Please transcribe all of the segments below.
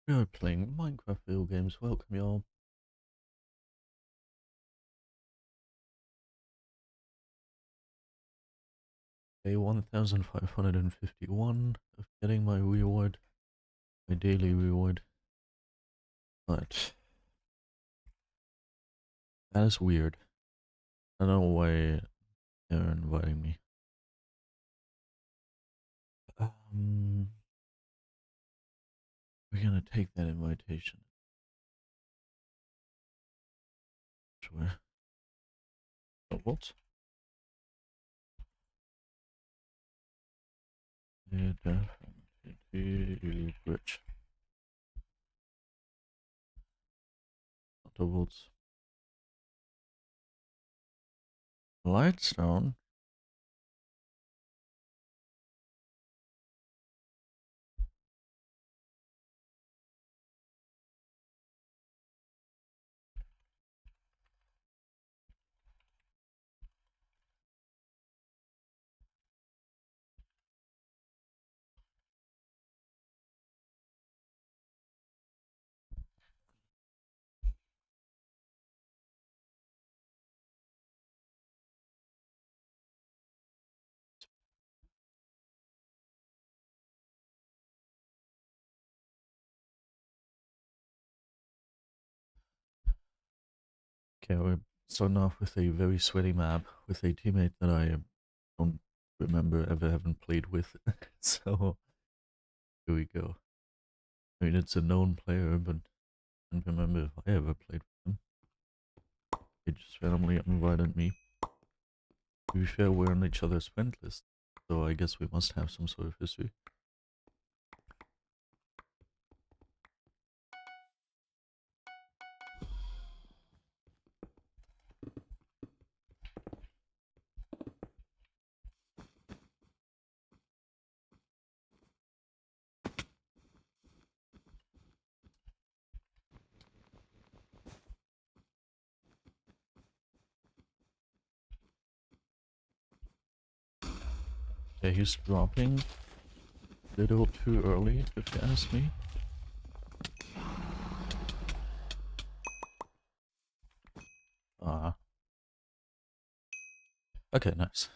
We are playing Minecraft video games. Welcome, y'all. Day 1551 of getting my reward, my daily reward. But that is weird. I don't know why they're inviting me. We're gonna take that invitation. Sure. Oh, what? Yeah, definitely rich. Doubles. Lightstone? Okay, we're starting off with a very sweaty map with a teammate that I don't remember ever having played with. So here we go. I mean, it's a known player, but I don't remember if I ever played with him. He just randomly invited me. To be fair, we're on each other's friend list, so I guess we must have some sort of history. Yeah, he's dropping a little too early, if you ask me. Ah. Okay, nice.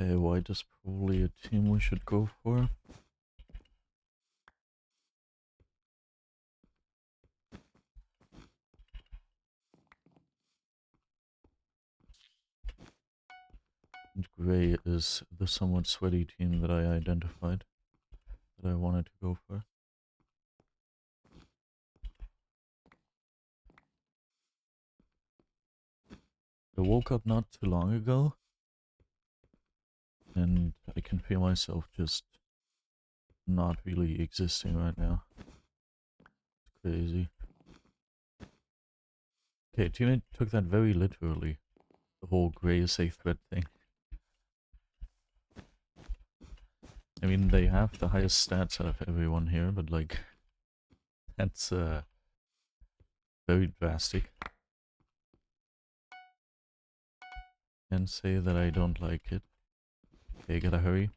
Okay, white is probably a team we should go for. And gray is the somewhat sweaty team that I identified, that I wanted to go for. I woke up not too long ago, and I can feel myself just not really existing right now. It's crazy. Okay, teammate took that very literally. The whole gray is a threat thing. I mean, they have the highest stats out of everyone here, but like, that's very drastic. Can't say that I don't like it. Okay, gotta hurry.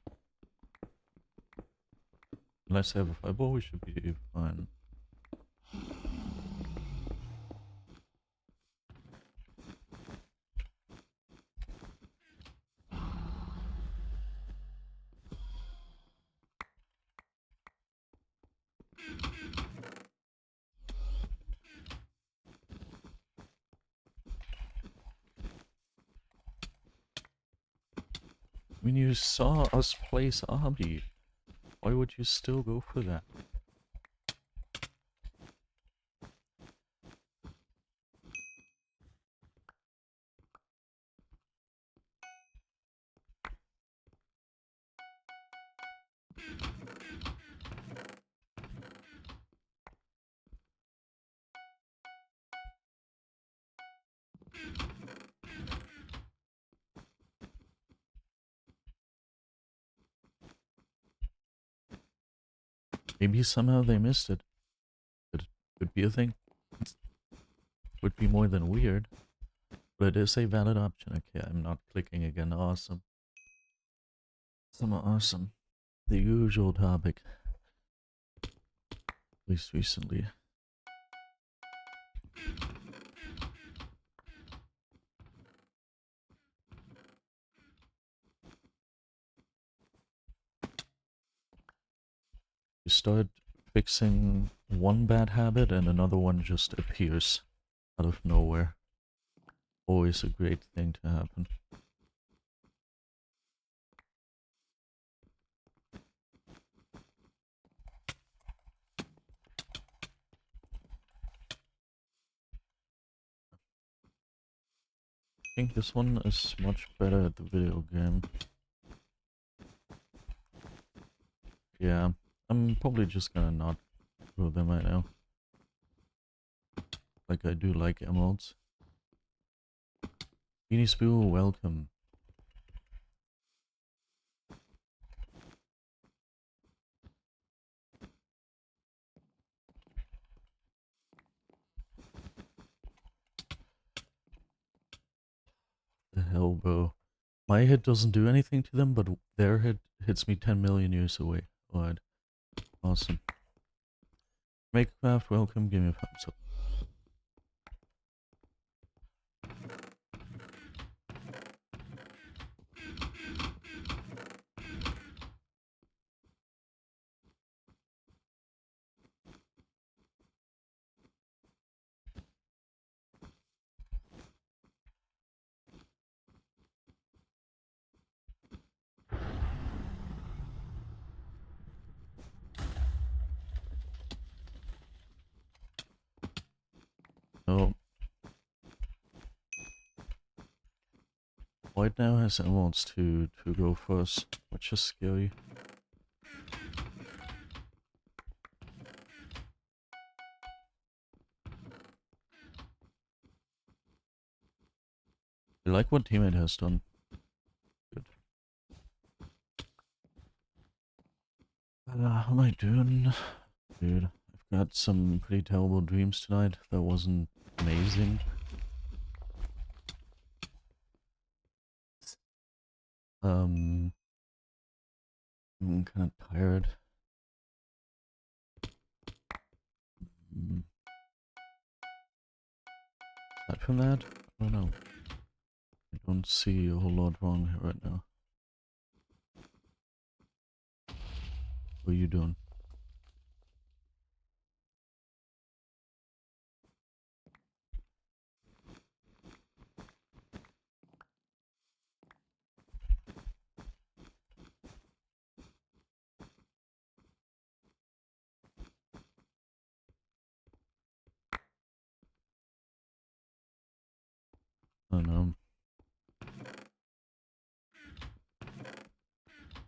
Unless I have a fireball, we should be fine. I mean, you saw us place Abi. Why would you still go for that? Maybe somehow they missed it. It could be a thing. Would be more than weird. But it is a valid option. Okay, I'm not clicking again. Awesome. Awesome. The usual topic. At least recently. You start fixing one bad habit and another one just appears out of nowhere. Always a great thing to happen. I think this one is much better at the video game. Yeah, I'm probably just gonna not go them right now. Like I do like emotes. Beanie Spoo, welcome. The hell, bro. My hit doesn't do anything to them, but their hit hits me 10 million years away. Alright. Awesome. Makecraft, welcome. Give me a thumbs up. Oh. White now has emeralds to go first, which is scary. I like what teammate has done. Good. How am I doing? Dude, I've got some pretty terrible dreams tonight. That wasn't amazing. I'm kind of tired. Aside from that, I don't know. I don't see a whole lot wrong here right now. What are you doing? I don't know.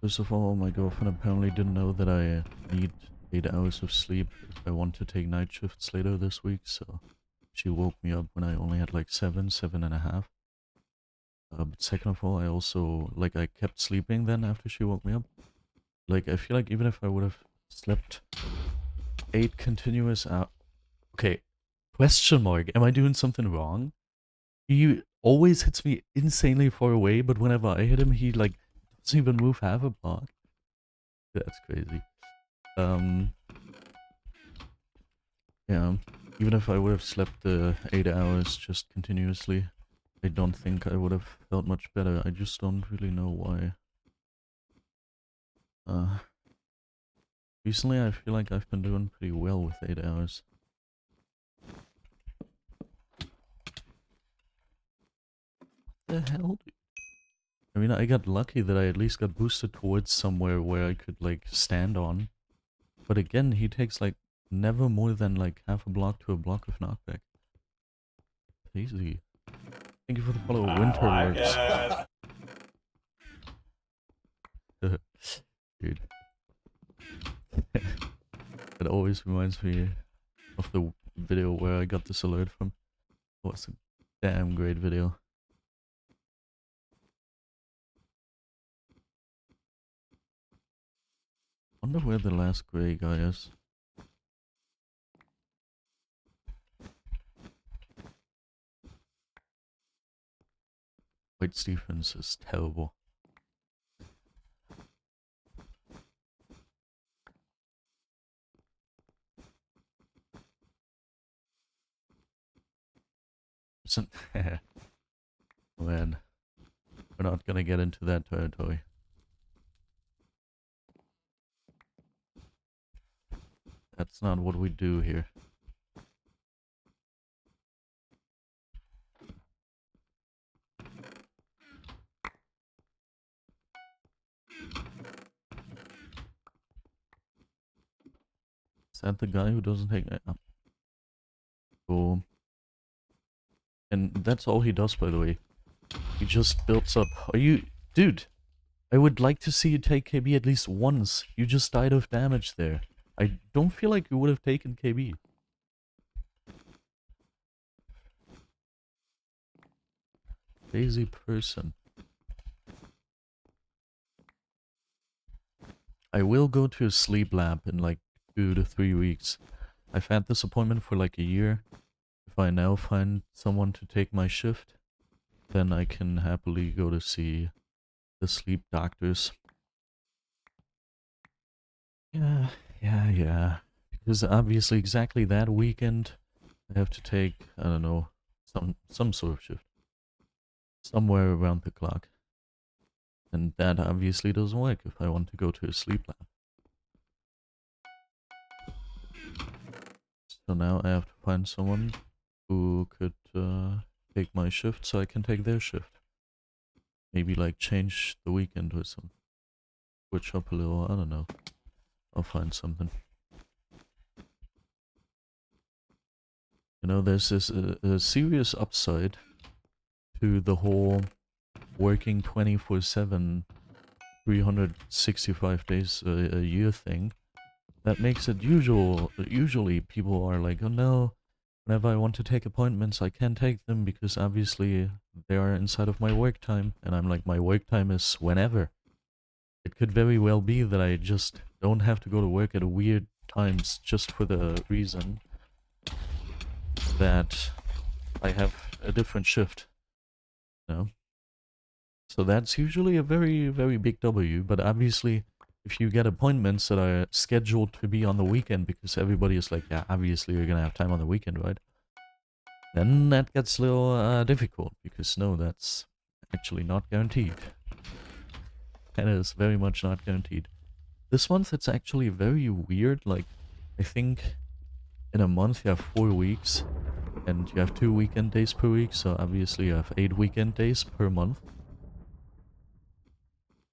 First of all, my girlfriend apparently didn't know that I need 8 hours of sleep if I want to take night shifts later this week, so she woke me up when I only had like 7.5. But second of all, I also, like, I kept sleeping then after she woke me up. Like, I feel like even if I would have slept 8 continuous hours... Okay, question mark, am I doing something wrong? He always hits me insanely far away, but whenever I hit him, he, like, doesn't even move half a block. That's crazy. Yeah, even if I would have slept the 8 hours just continuously, I don't think I would have felt much better. I just don't really know why. Recently I feel like I've been doing pretty well with 8 hours. What the hell, dude? I mean, I got lucky that I at least got boosted towards somewhere where I could, like, stand on. But again, he takes, like, never more than, like, half a block to a block of knockback. Crazy. Thank you for the follow, Winterworks. Dude. It always reminds me of the video where I got this alert from. It was a damn great video. Wonder where the last grey guy is. White's defense is terrible. Man, we're not gonna get into that territory. That's not what we do here. Is that the guy who doesn't take it up? Cool. And that's all he does, by the way. He just builds up. Are you... Dude, I would like to see you take KB at least once. You just died of damage there. I don't feel like you would have taken KB. Crazy person. I will go to a sleep lab in like 2 to 3 weeks. I've had this appointment for like a year. If I now find someone to take my shift, then I can happily go to see the sleep doctors. Yeah. Because obviously exactly that weekend I have to take, I don't know, some sort of shift. Somewhere around the clock. And that obviously doesn't work if I want to go to a sleep lab. So now I have to find someone who could take my shift so I can take their shift. Maybe like change the weekend or something. Switch up a little, I don't know. I'll find something. You know, there's this a serious upside to the whole working 24/7, 365 days a year thing. That makes it usually people are like, oh no, whenever I want to take appointments, I can't take them because obviously they are inside of my work time. And I'm like, my work time is whenever. It could very well be that I just don't have to go to work at weird times just for the reason that I have a different shift. You know? So that's usually a very, very big W, but obviously if you get appointments that are scheduled to be on the weekend because everybody is like, yeah, obviously you're gonna have time on the weekend, right? Then that gets a little difficult because no, that's actually not guaranteed. That is very much not guaranteed. This month it's actually very weird, like I think in a month you have 4 weeks and you have 2 weekend days per week, so obviously you have 8 weekend days per month.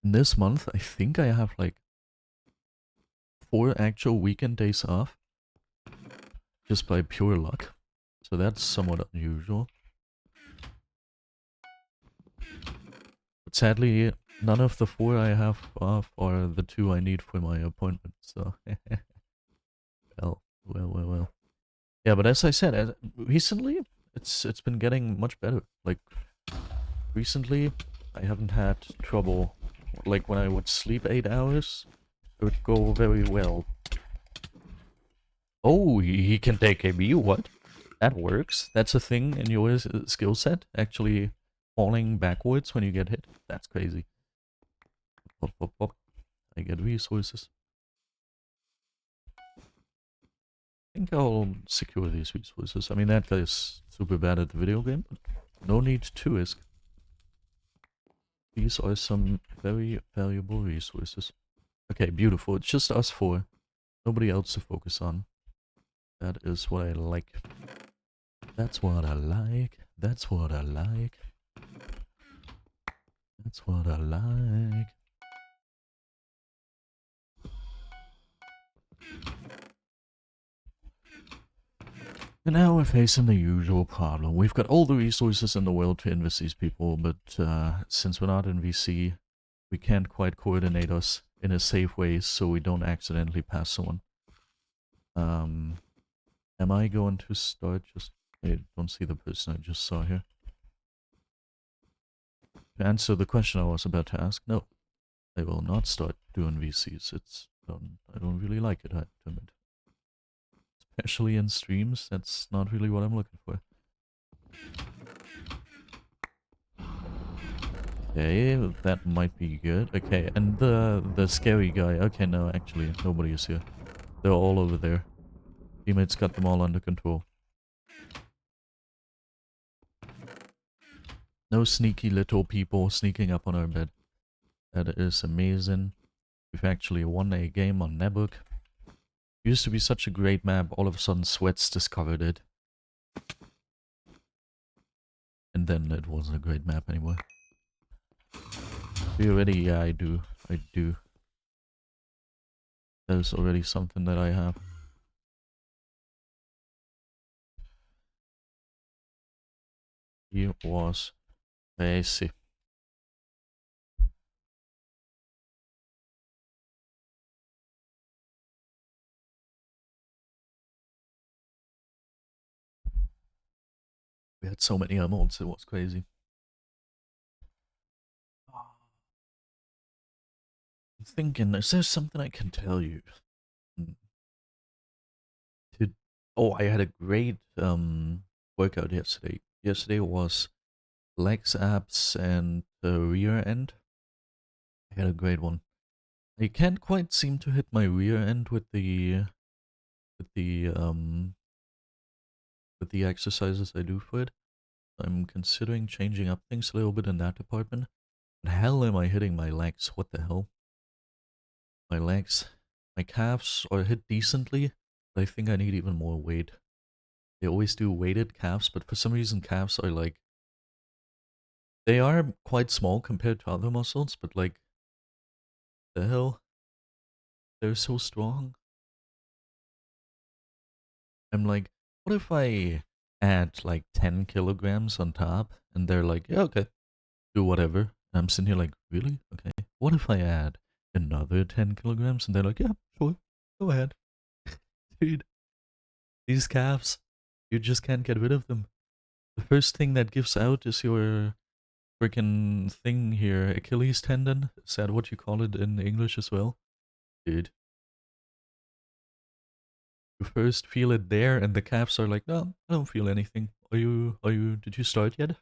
In this month I think I have like 4 actual weekend days off just by pure luck. So that's somewhat unusual. But sadly, none of the 4 I have off are the 2 I need for my appointment, so... well. Yeah, but as I said, recently, it's been getting much better. Like, recently, I haven't had trouble. Like, when I would sleep 8 hours, it would go very well. Oh, he can take AB, what? That works. That's a thing in your skill set, actually falling backwards when you get hit. That's crazy. Pop. I get resources. I think I'll secure these resources. I mean, that guy is super bad at the video game, but no need to risk. These are some very valuable resources. Okay, beautiful. It's just us 4. Nobody else to focus on. That is what I like. That's what I like. That's what I like. That's what I like. And now we're facing the usual problem. We've got all the resources in the world to invest these people, but since we're not in VC, we can't quite coordinate us in a safe way so we don't accidentally pass someone. Am I going to start just... I don't see the person I just saw here. To answer the question I was about to ask, no. I will not start doing VCs. It's I don't really like it, I admit. Especially in streams, that's not really what I'm looking for. Okay, that might be good. Okay, and the scary guy. Okay, no, actually, nobody is here. They're all over there. Teammates got them all under control. No sneaky little people sneaking up on our bed. That is amazing. We've actually won a game on Nebook. Used to be such a great map, all of a sudden Sweats discovered it. And then it wasn't a great map anymore. Do you already? Yeah, I do. I do. That is already something that I have. He was crazy. We had so many emotes, it was crazy. I'm thinking, is there something I can tell you? Hmm. To, oh, I had a great workout yesterday. Yesterday was legs, abs, and the rear end. I had a great one. I can't quite seem to hit my rear end with the um with the exercises I do for it. I'm considering changing up things a little bit in that department. But hell am I hitting my legs? What the hell? My legs, my calves are hit decently, but I think I need even more weight. They always do weighted calves, but for some reason calves are like, they are quite small compared to other muscles, but like, the hell? They're so strong. I'm like, what if I add like 10 kilograms on top? And they're like, yeah, okay, do whatever. And I'm sitting here like, really? Okay. What if I add another 10 kilograms? And they're like, yeah, sure, go ahead. Dude, these calves, you just can't get rid of them. The first thing that gives out is your freaking thing here, Achilles tendon. Is that what you call it in English as well? Dude, you first feel it there, and the calves are like, no, I don't feel anything. Did you start yet?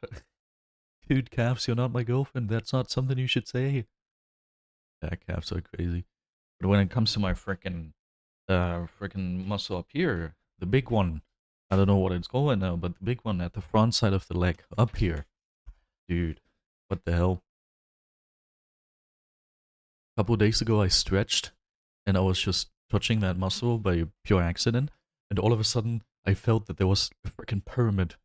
Dude, calves, you're not my girlfriend. That's not something you should say. Yeah, calves are crazy. But when it comes to my freaking muscle up here, the big one, I don't know what it's called now, but the big one at the front side of the leg, up here. Dude, what the hell? A couple of days ago, I stretched and I was just touching that muscle by pure accident, and all of a sudden, I felt that there was a freaking pyramid.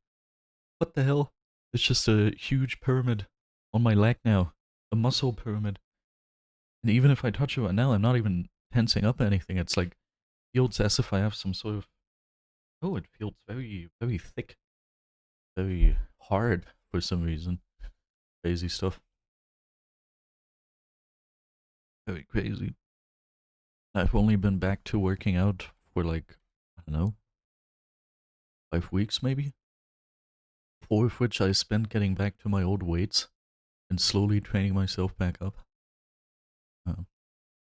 What the hell? It's just a huge pyramid on my leg now. A muscle pyramid. And even if I touch it right now, I'm not even tensing up anything. It's like, feels as if I have some sort of. Oh, it feels very, very thick. Very hard for some reason. Crazy stuff. Very crazy. I've only been back to working out for like, I don't know, 5 weeks maybe? 4 of which I spent getting back to my old weights and slowly training myself back up.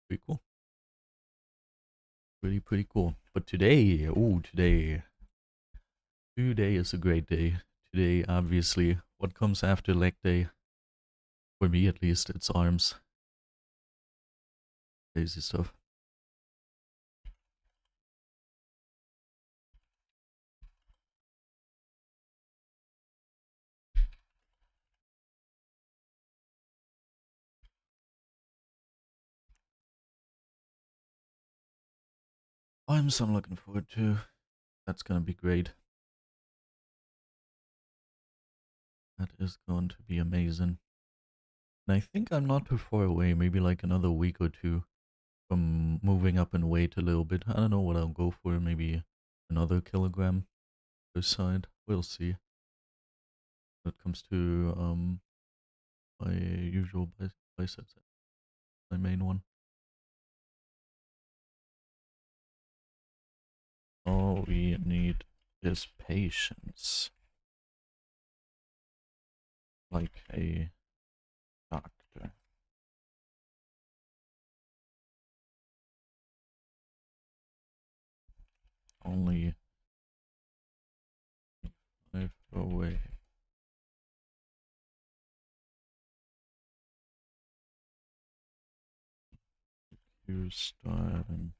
Pretty cool. Pretty cool. But today, today is a great day. Today, obviously, what comes after leg day, for me at least, it's arms. Crazy stuff. Arms I'm looking forward to. That's gonna be great. That is going to be amazing. And I think I'm not too far away, maybe like another week or two from moving up in weight a little bit. I don't know what I'll go for, maybe another kilogram per side. We'll see. When it comes to my usual biceps, my main one. All we need is patience, like a doctor. Only 5 away. You starving.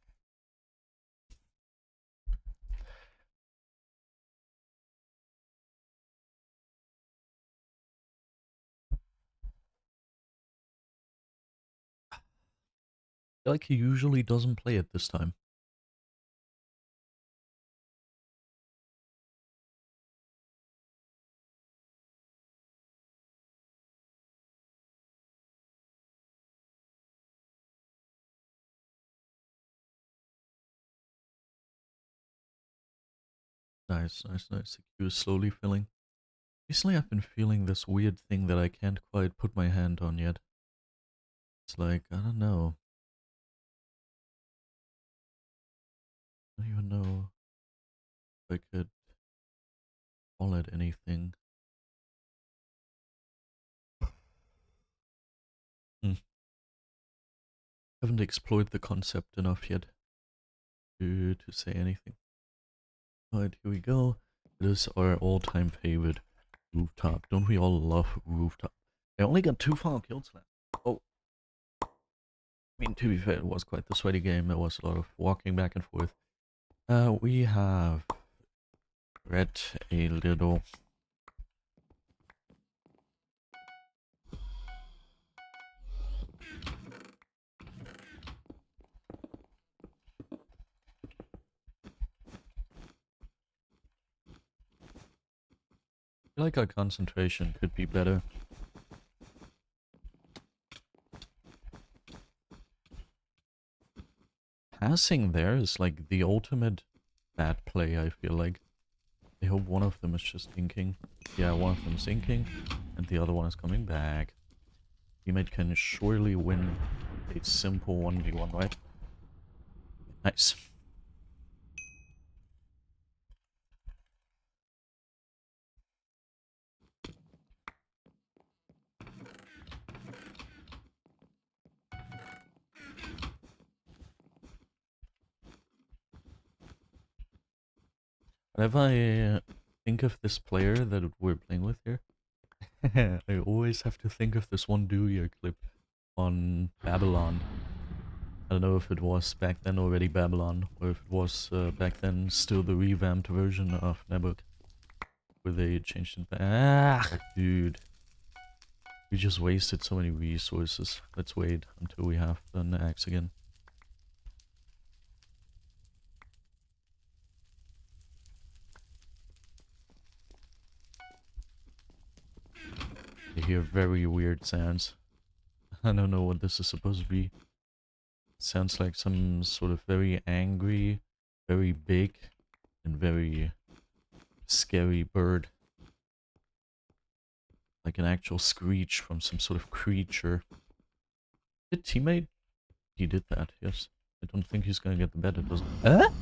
Like he usually doesn't play it this time. Nice, nice, nice. The queue is slowly filling. Recently I've been feeling this weird thing that I can't quite put my hand on yet. It's like, I don't know. I don't even know if I could call it anything. Hmm. Haven't explored the concept enough yet to say anything. Alright, here we go. It is our all-time favorite rooftop. Don't we all love rooftop? I only got 2 final kills left. Oh. I mean, to be fair, it was quite the sweaty game. There was a lot of walking back and forth. We have read a little. I feel like our concentration could be better. Passing there is like the ultimate bad play, I feel like. I hope one of them is just inking. Yeah, one of them is inking, and the other one is coming back. Teammate can surely win a simple 1v1, right? Nice. Whenever I think of this player that we're playing with here, I always have to think of this one Dewey clip on Babylon. I don't know if it was back then already Babylon, or if it was back then still the revamped version of Nebuk, where they changed it back. Ah, dude. We just wasted so many resources. Let's wait until we have an axe again. You hear very weird sounds. I don't know what this is supposed to be. It sounds like some sort of very angry, very big, and very scary bird. Like an actual screech from some sort of creature. Did teammate? He did that, yes. I don't think he's gonna get the bed, it doesn't.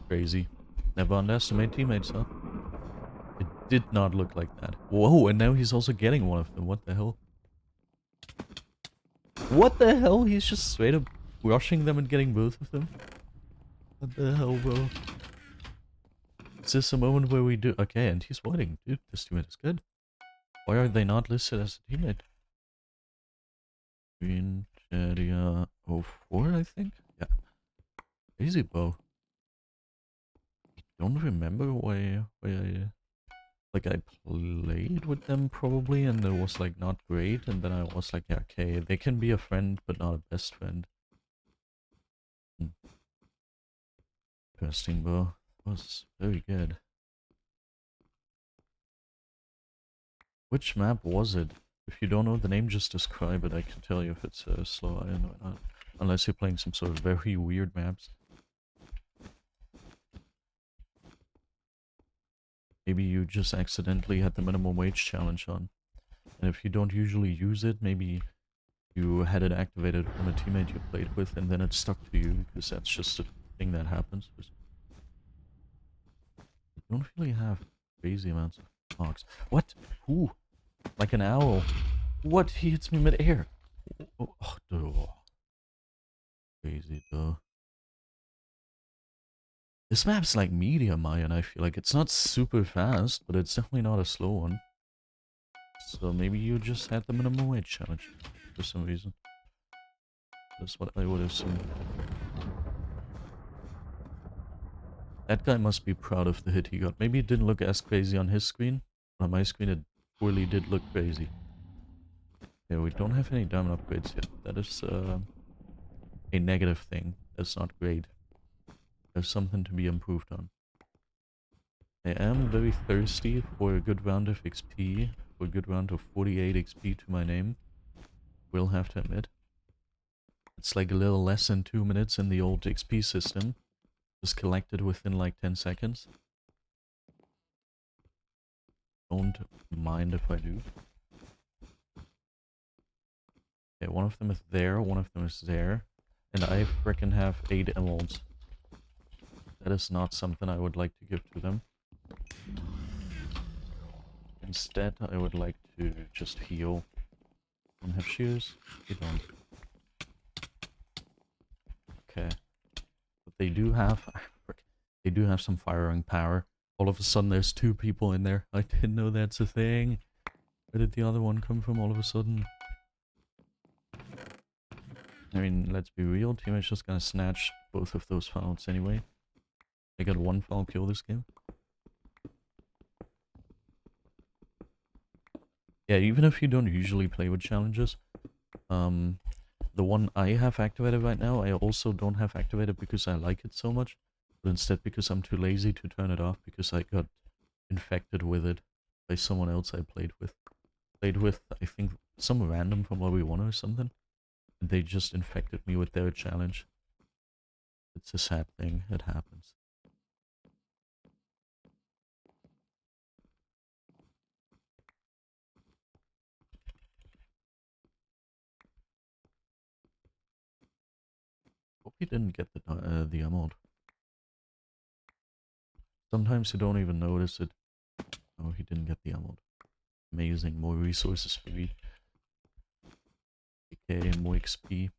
Crazy. Never underestimate teammates, huh? It did not look like that. Whoa, and now he's also getting one of them. What the hell? What the hell? He's just straight up rushing them and getting both of them? What the hell, bro? Is this a moment where we do... Okay, and he's waiting. Dude, this teammate is good. Why are they not listed as a teammate? Green Jedia 04, I think? Yeah. Easy, bro. I don't remember why I... Like, I played with them probably, and it was, like, not great, and then I was like, yeah, okay, they can be a friend, but not a best friend. Interesting, bro. That was very good. Which map was it? If you don't know the name, just describe it. I can tell you if it's slow iron or not. Unless you're playing some sort of very weird maps. Maybe you just accidentally had the minimum wage challenge on. And if you don't usually use it, maybe you had it activated from a teammate you played with and then it stuck to you, because that's just a thing that happens. You don't really have crazy amounts of fogs. What? Who? Like an owl. What? He hits me mid-air. Oh, dude. Crazy, though. This map's like medium iron, I feel like. It's not super fast, but it's definitely not a slow one. So maybe you just had the minimum wage challenge for some reason. That's what I would assume. That guy must be proud of the hit he got. Maybe it didn't look as crazy on his screen. On my screen it poorly did look crazy. Yeah, we don't have any diamond upgrades yet. That is a negative thing. That's not great. There's something to be improved on. I am very thirsty for a good round of XP. For a good round of 48 XP to my name. Will have to admit. It's like a little less than 2 minutes in the old XP system. Just collected within like 10 seconds. Don't mind if I do. Okay, one of them is there, one of them is there. And I frickin' have 8 emeralds. That is not something I would like to give to them. Instead, I would like to just heal. Don't have shoes? You don't. Okay. But they do have... They do have some firing power. All of a sudden there's 2 people in there. I didn't know that's a thing. Where did the other one come from all of a sudden? I mean, let's be real. Teammate's just gonna snatch both of those files anyway. I got 1 foul kill this game. Yeah, even if you don't usually play with challenges, the one I have activated right now, I also don't have activated because I like it so much, but instead because I'm too lazy to turn it off because I got infected with it by someone else I played with. I think, some random from Lobby 1 or something, and they just infected me with their challenge. It's a sad thing, it happens. Hope he didn't get the emerald. Sometimes you don't even notice it. Oh, he didn't get the emerald. Amazing, more resources for me. Okay, more XP.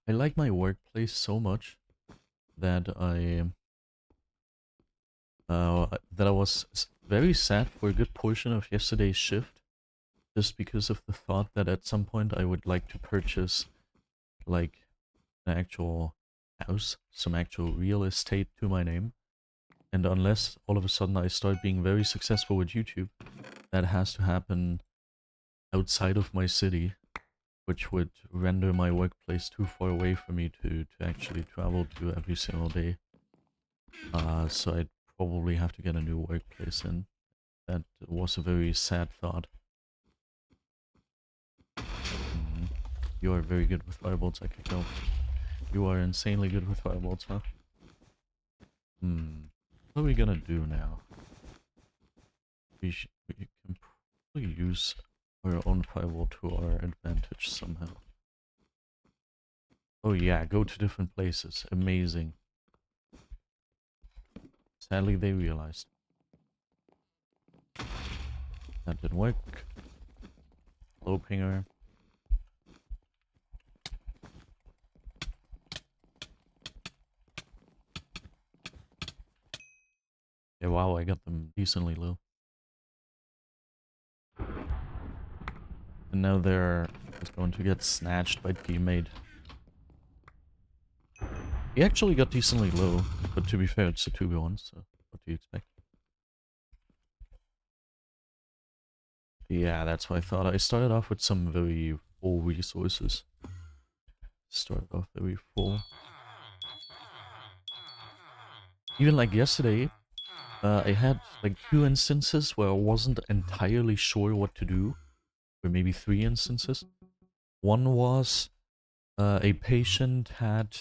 I like my workplace so much that I was very sad for a good portion of yesterday's shift, just because of the thought that at some point I would like to purchase like an actual house, some actual real estate to my name. And unless all of a sudden I start being very successful with YouTube, that has to happen outside of my city, which would render my workplace too far away for me to actually travel to every single day. So I'd probably have to get a new workplace in. That was a very sad thought. You are very good with firebolts, I can tell. You are insanely good with firebolts, huh? What are we gonna do now? We can probably use our own firewall to our advantage somehow. Oh yeah, go to different places. Amazing. Sadly, they realized. That didn't work. Low pinger. Yeah, wow, I got them decently low. And now they're just going to get snatched by teammate. He actually got decently low, but to be fair, it's a 2v1, so what do you expect? Yeah, that's what I thought. I started off with some very full resources. Started off very full. Even like yesterday, I had like 2 instances where I wasn't entirely sure what to do. Or maybe 3 instances. One was a patient had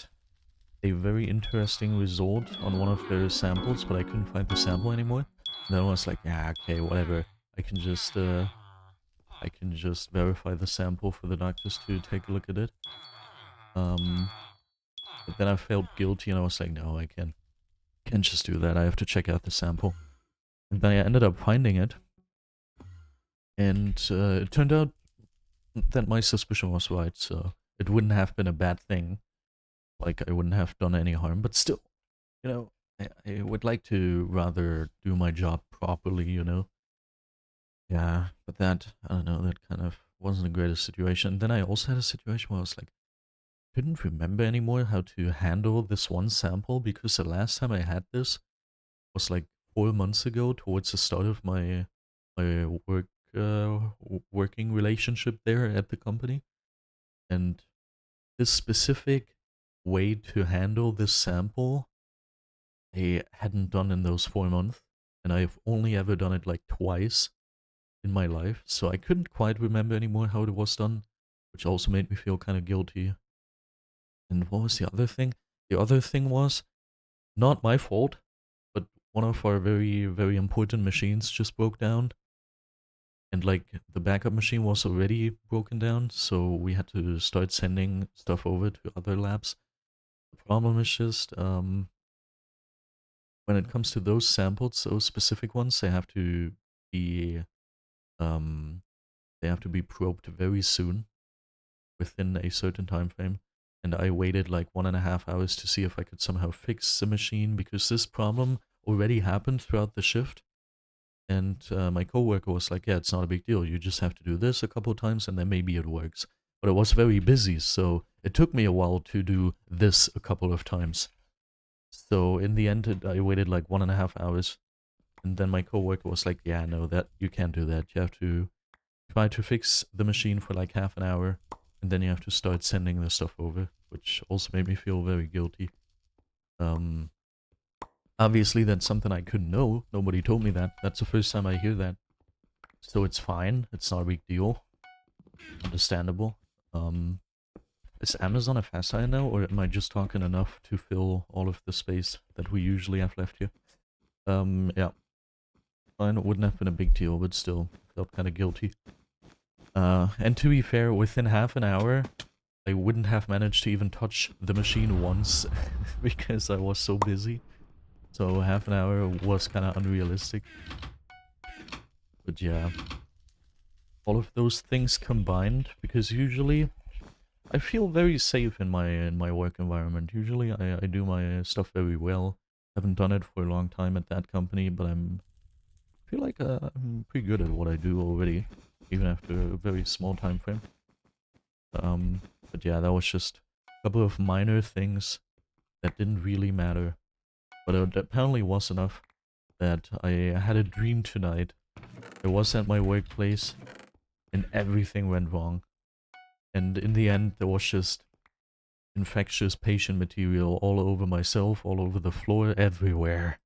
a very interesting result on one of their samples, but I couldn't find the sample anymore. And then I was like, yeah, okay, whatever. I can just verify the sample for the doctors to take a look at it. But then I felt guilty and I was like, no, I can't just do that. I have to check out the sample. And then I ended up finding it. And it turned out that my suspicion was right, so it wouldn't have been a bad thing. Like, I wouldn't have done any harm, but still, you know, I would like to rather do my job properly, you know? Yeah, but that, I don't know, that kind of wasn't the greatest situation. Then I also had a situation where I was like, couldn't remember anymore how to handle this one sample because the last time I had this was like 4 months ago, towards the start of my working relationship there at the company, and this specific way to handle this sample I hadn't done in those 4 months, and I've only ever done it like twice in my life, so I couldn't quite remember anymore how it was done, which also made me feel kind of guilty. And what was the other thing? The other thing was not my fault, but one of our very, very important machines just broke down. And like the backup machine was already broken down, so we had to start sending stuff over to other labs. The problem is just when it comes to those samples, those specific ones, be um, they have to be probed very soon within a certain time frame. And I waited like 1.5 hours to see if I could somehow fix the machine because this problem already happened throughout the shift. And my coworker was like, "Yeah, it's not a big deal. You just have to do this a couple of times, and then maybe it works." But I was very busy, so it took me a while to do this a couple of times. So in the end, I waited like 1.5 hours, and then my coworker was like, "Yeah, no, that you can't do that. You have to try to fix the machine for like half an hour, and then you have to start sending the stuff over," which also made me feel very guilty. Um, Obviously, that's something I couldn't know. Nobody told me that. That's the first time I hear that. So it's fine. It's not a big deal. Understandable. Um, is Amazon a fast hire now, or am I just talking enough to fill all of the space that we usually have left here? Yeah. Fine, it wouldn't have been a big deal, but still, felt kind of guilty. And to be fair, within half an hour, I wouldn't have managed to even touch the machine once because I was so busy. So half an hour was kind of unrealistic. But yeah, all of those things combined, because usually I feel very safe in my work environment. Usually I do my stuff very well. Haven't done it for a long time at that company, but feel like I'm pretty good at what I do already, even after a very small time frame. But yeah, that was just a couple of minor things that didn't really matter, but it apparently was enough that I had a dream tonight. I was at my workplace, and everything went wrong. And in the end, there was just infectious patient material all over myself, all over the floor, everywhere.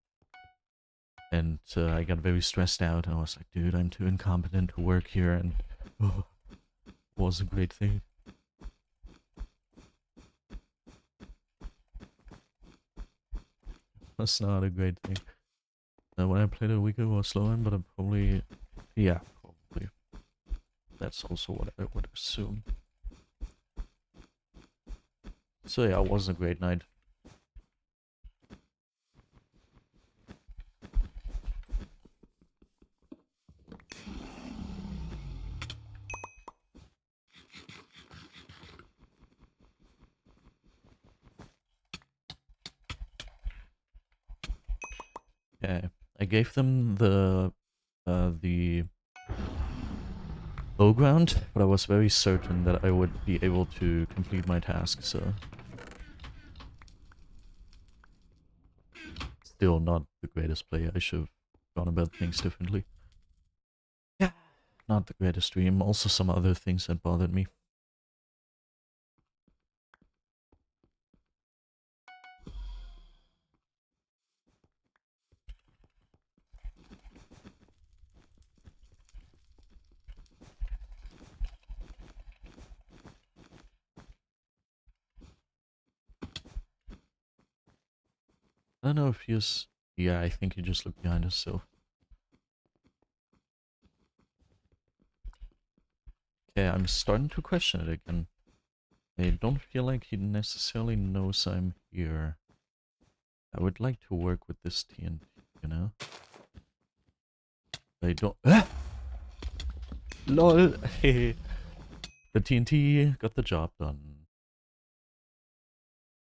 And I got very stressed out, and I was like, dude, I'm too incompetent to work here, and oh, it was a great thing. That's not a great thing. When I played a week ago, slower, but I'm probably, yeah, probably. That's also what I would assume. So yeah, it was a great night. Yeah, I gave them the low ground, but I was very certain that I would be able to complete my task, so... Still not the greatest play. I should have gone about things differently. Yeah, not the greatest dream. Also some other things that bothered me. I don't know if he's... Yeah, I think he just looked behind us, so... Okay, I'm starting to question it again. I don't feel like he necessarily knows I'm here. I would like to work with this TNT, you know? I don't... Ah! LOL! The TNT got the job done.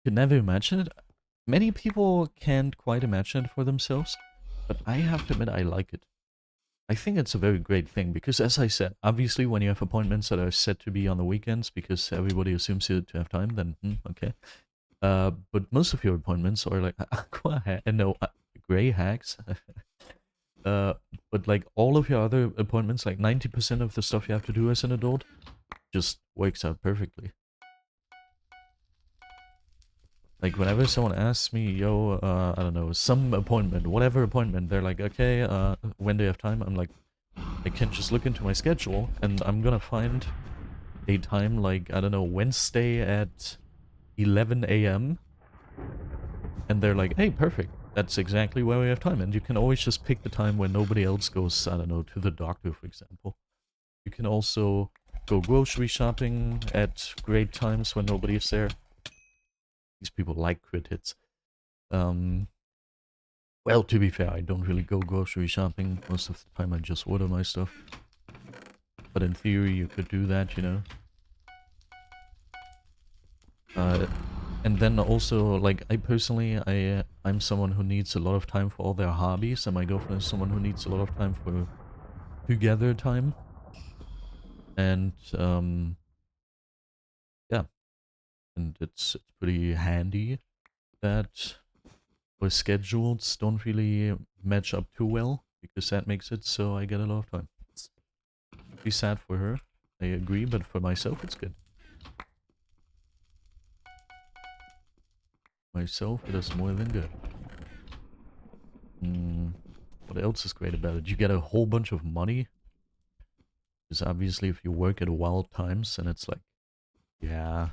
could never imagine it. Many people can't quite imagine it for themselves, but I have to admit I like it. I think it's a very great thing because, as I said, obviously when you have appointments that are set to be on the weekends because everybody assumes you to have time, then okay. But most of your appointments are like gray hacks. uh, but like all of your other appointments, like 90% of the stuff you have to do as an adult, just works out perfectly. Like whenever someone asks me, yo, I don't know, some appointment, whatever appointment, they're like, okay, when do you have time? I'm like, I can just look into my schedule and I'm gonna find a time like, I don't know, Wednesday at 11 a.m. And they're like, hey, perfect. That's exactly where we have time. And you can always just pick the time when nobody else goes, I don't know, to the doctor, for example. You can also go grocery shopping at great times when nobody is there. These people like crit hits. Well, to be fair, I don't really go grocery shopping. Most of the time I just order my stuff. But in theory, you could do that, you know. And then also, like, I personally, I'm someone who needs a lot of time for all their hobbies, and my girlfriend is someone who needs a lot of time for together time. And, yeah. And it's pretty handy that our schedules don't really match up too well, because that makes it so I get a lot of time. It's pretty sad for her, I agree, but for myself, it's good. Myself, it is more than good. What else is great about it? You get a whole bunch of money. Because obviously if you work at wild times, and it's like, yeah,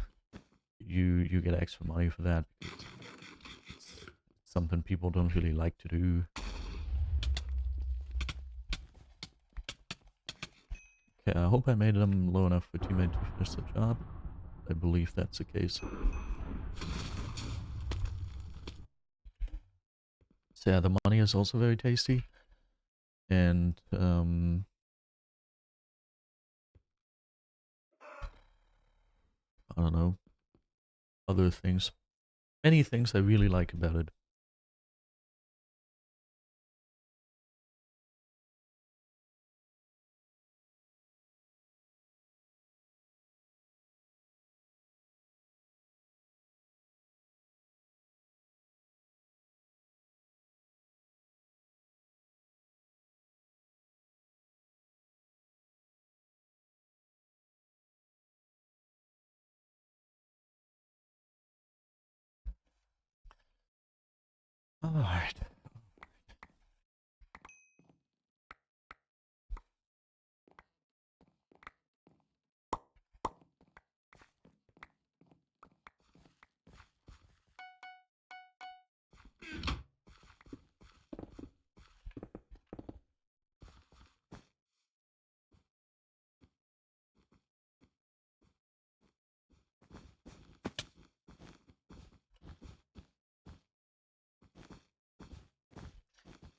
you get extra money for that. It's something people don't really like to do. Okay, I hope I made them low enough for teammate to finish the job. I believe that's the case. So yeah, the money is also very tasty. And, I don't know, other things. Many things I really like about it. Alright.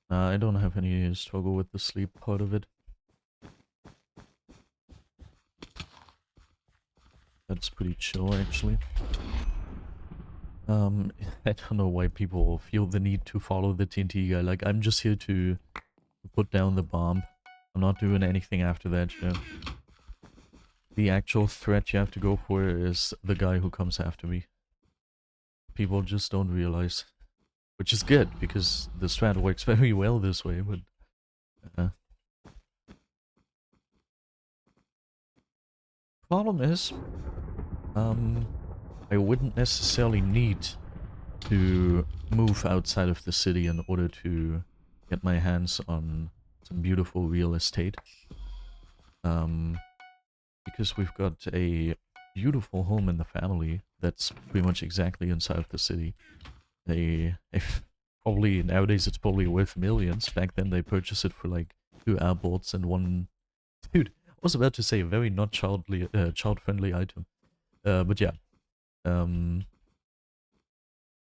I don't have any struggle with the sleep part of it. That's pretty chill, actually. I don't know why people feel the need to follow the TNT guy. Like, I'm just here to put down the bomb. I'm not doing anything after that, you know. The actual threat you have to go for is the guy who comes after me. People just don't realize. Which is good, because the strat works very well this way, but... Problem is, I wouldn't necessarily need to move outside of the city in order to get my hands on some beautiful real estate. Because we've got a beautiful home in the family that's pretty much exactly inside of the city. Probably nowadays it's probably worth millions. Back then they purchased it for like 2 airports and one... Dude, I was about to say a very not child-friendly item. But yeah. But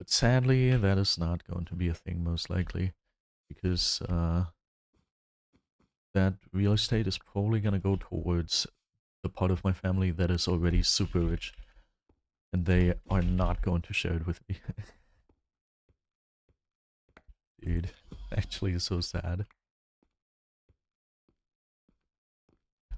sadly, that is not going to be a thing, most likely. Because, that real estate is probably gonna go towards the part of my family that is already super rich. And they are not going to share it with me. Dude, actually is so sad.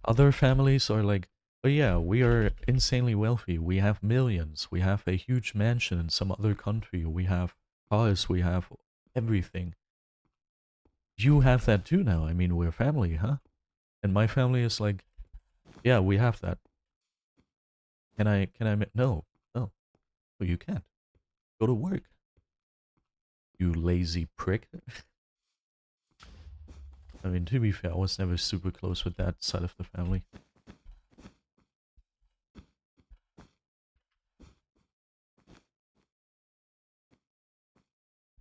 Other families are like, oh yeah, we are insanely wealthy. We have millions. We have a huge mansion in some other country. We have cars. We have everything. You have that too now. I mean, we're family, huh? And my family is like, yeah, we have that. No, no, no, you can't. Go to work. You lazy prick. I mean, to be fair, I was never super close with that side of the family.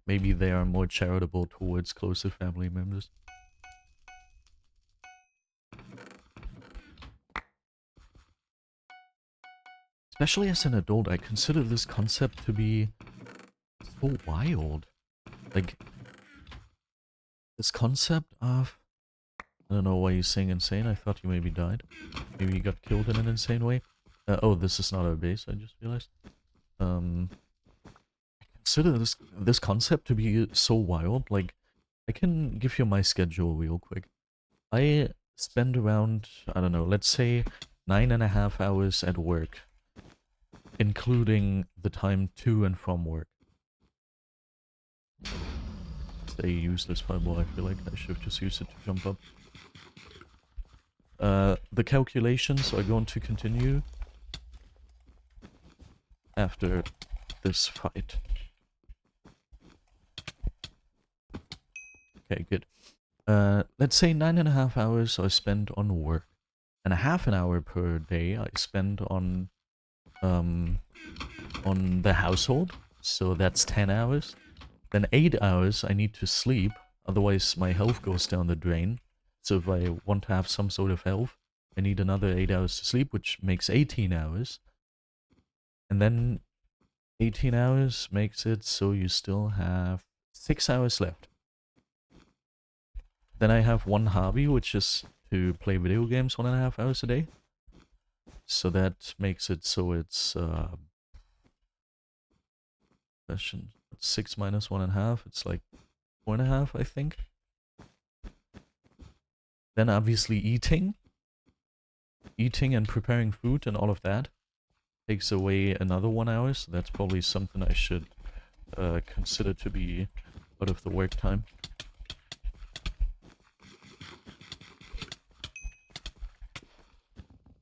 Maybe they are more charitable towards closer family members. Especially as an adult, I consider this concept to be so wild. Like, this concept of... I don't know why you're saying insane. I thought you maybe died. Maybe you got killed in an insane way. Oh, this is not our base, I just realized. I consider this concept to be so wild. Like, I can give you my schedule real quick. I spend around, I don't know, let's say 9.5 hours at work, including the time to and from work. It's a useless fireball, I feel like I should have just used it to jump up. The calculations are going to continue after this fight. Okay, good. Let's say 9.5 hours are spent on work, and a half an hour per day I spend on the household, so that's 10 hours. Then 8 hours I need to sleep, otherwise my health goes down the drain. So if I want to have some sort of health, I need another 8 hours to sleep, which makes 18 hours. And then 18 hours makes it so you still have 6 hours left. Then I have one hobby, which is to play video games 1.5 hours a day. So that makes it so it's 6 minus 1.5, it's like 4.5, I think. Then obviously eating and preparing food and all of that takes away another 1 hour, so that's probably something I should consider to be out of the work time.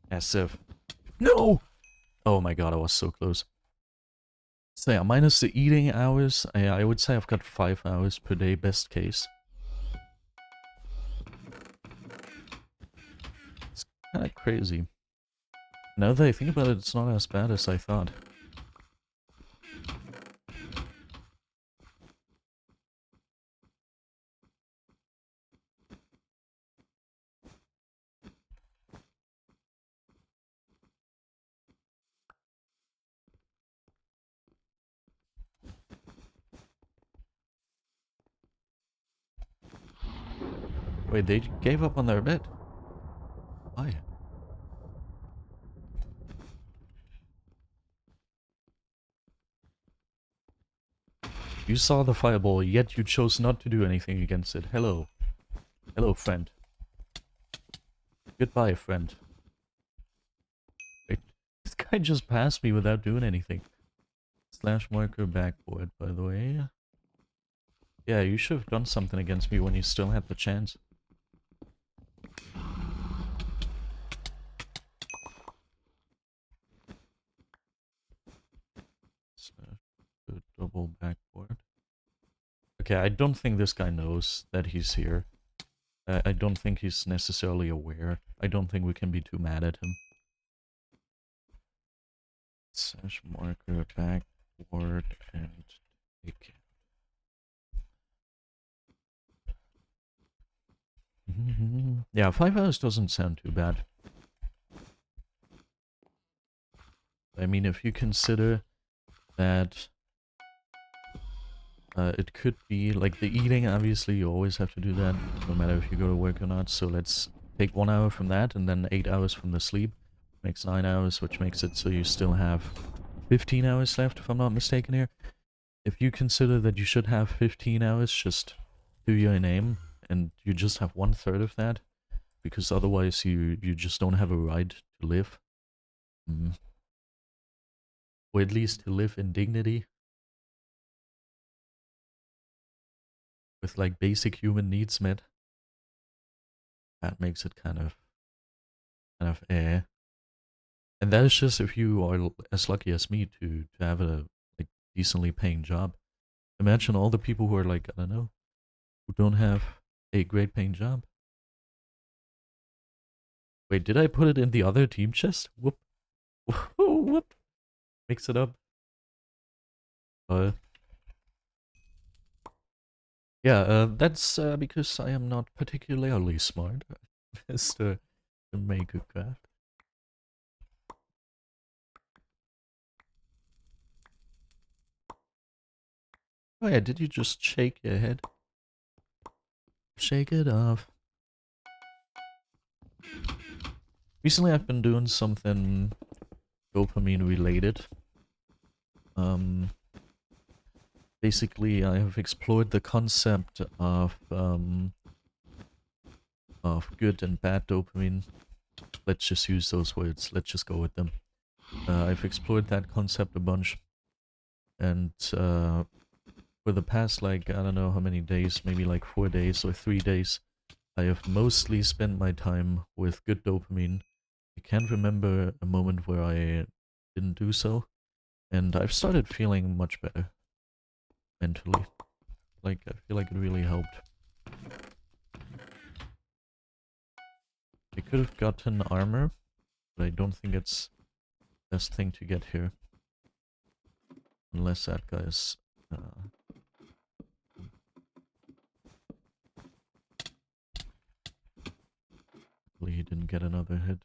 As if... No! Oh my god, I was so close. So yeah, minus the eating hours, I would say I've got 5 hours per day, best case. It's kind of crazy. Now that I think about it, it's not as bad as I thought. Wait, they gave up on their bet? Why? You saw the fireball, yet you chose not to do anything against it. Hello. Hello, friend. Goodbye, friend. Wait, this guy just passed me without doing anything. Slash marker backboard, by the way. Yeah, you should have done something against me when you still had the chance. Double backboard. Okay, I don't think this guy knows that he's here. I don't think he's necessarily aware. I don't think we can be too mad at him. Slash marker backboard and take it. Yeah, 5 hours doesn't sound too bad. I mean, if you consider that it could be, like, the eating, obviously you always have to do that, no matter if you go to work or not, so let's take 1 hour from that, and then 8 hours from the sleep. Makes 9 hours, which makes it so you still have 15 hours left, if I'm not mistaken here. If you consider that you should have 15 hours just to your name, and you just have 1/3 of that, because otherwise you just don't have a right to live. Or at least to live in dignity. With like basic human needs met. That makes it kind of eh. And that is just if you are as lucky as me to have a like decently paying job. Imagine all the people who are like, I don't know, who don't have a great paying job. Wait, did I put it in the other team chest? Whoop. Whoop. Mix it up. Yeah, that's because I am not particularly smart as to make a craft. Oh yeah, did you just shake your head? Shake it off. Recently I've been doing something dopamine related. Basically I have explored the concept of good and bad dopamine. Let's just use those words, let's just go with them. I've explored that concept a bunch. And for the past, like, I don't know how many days, maybe like 4 days or 3 days, I have mostly spent my time with good dopamine. I can't remember a moment where I didn't do so, and I've started feeling much better mentally. Like, I feel like it really helped. I could have gotten armor, but I don't think it's the best thing to get here. Unless that guy's... Hopefully he didn't get another hit.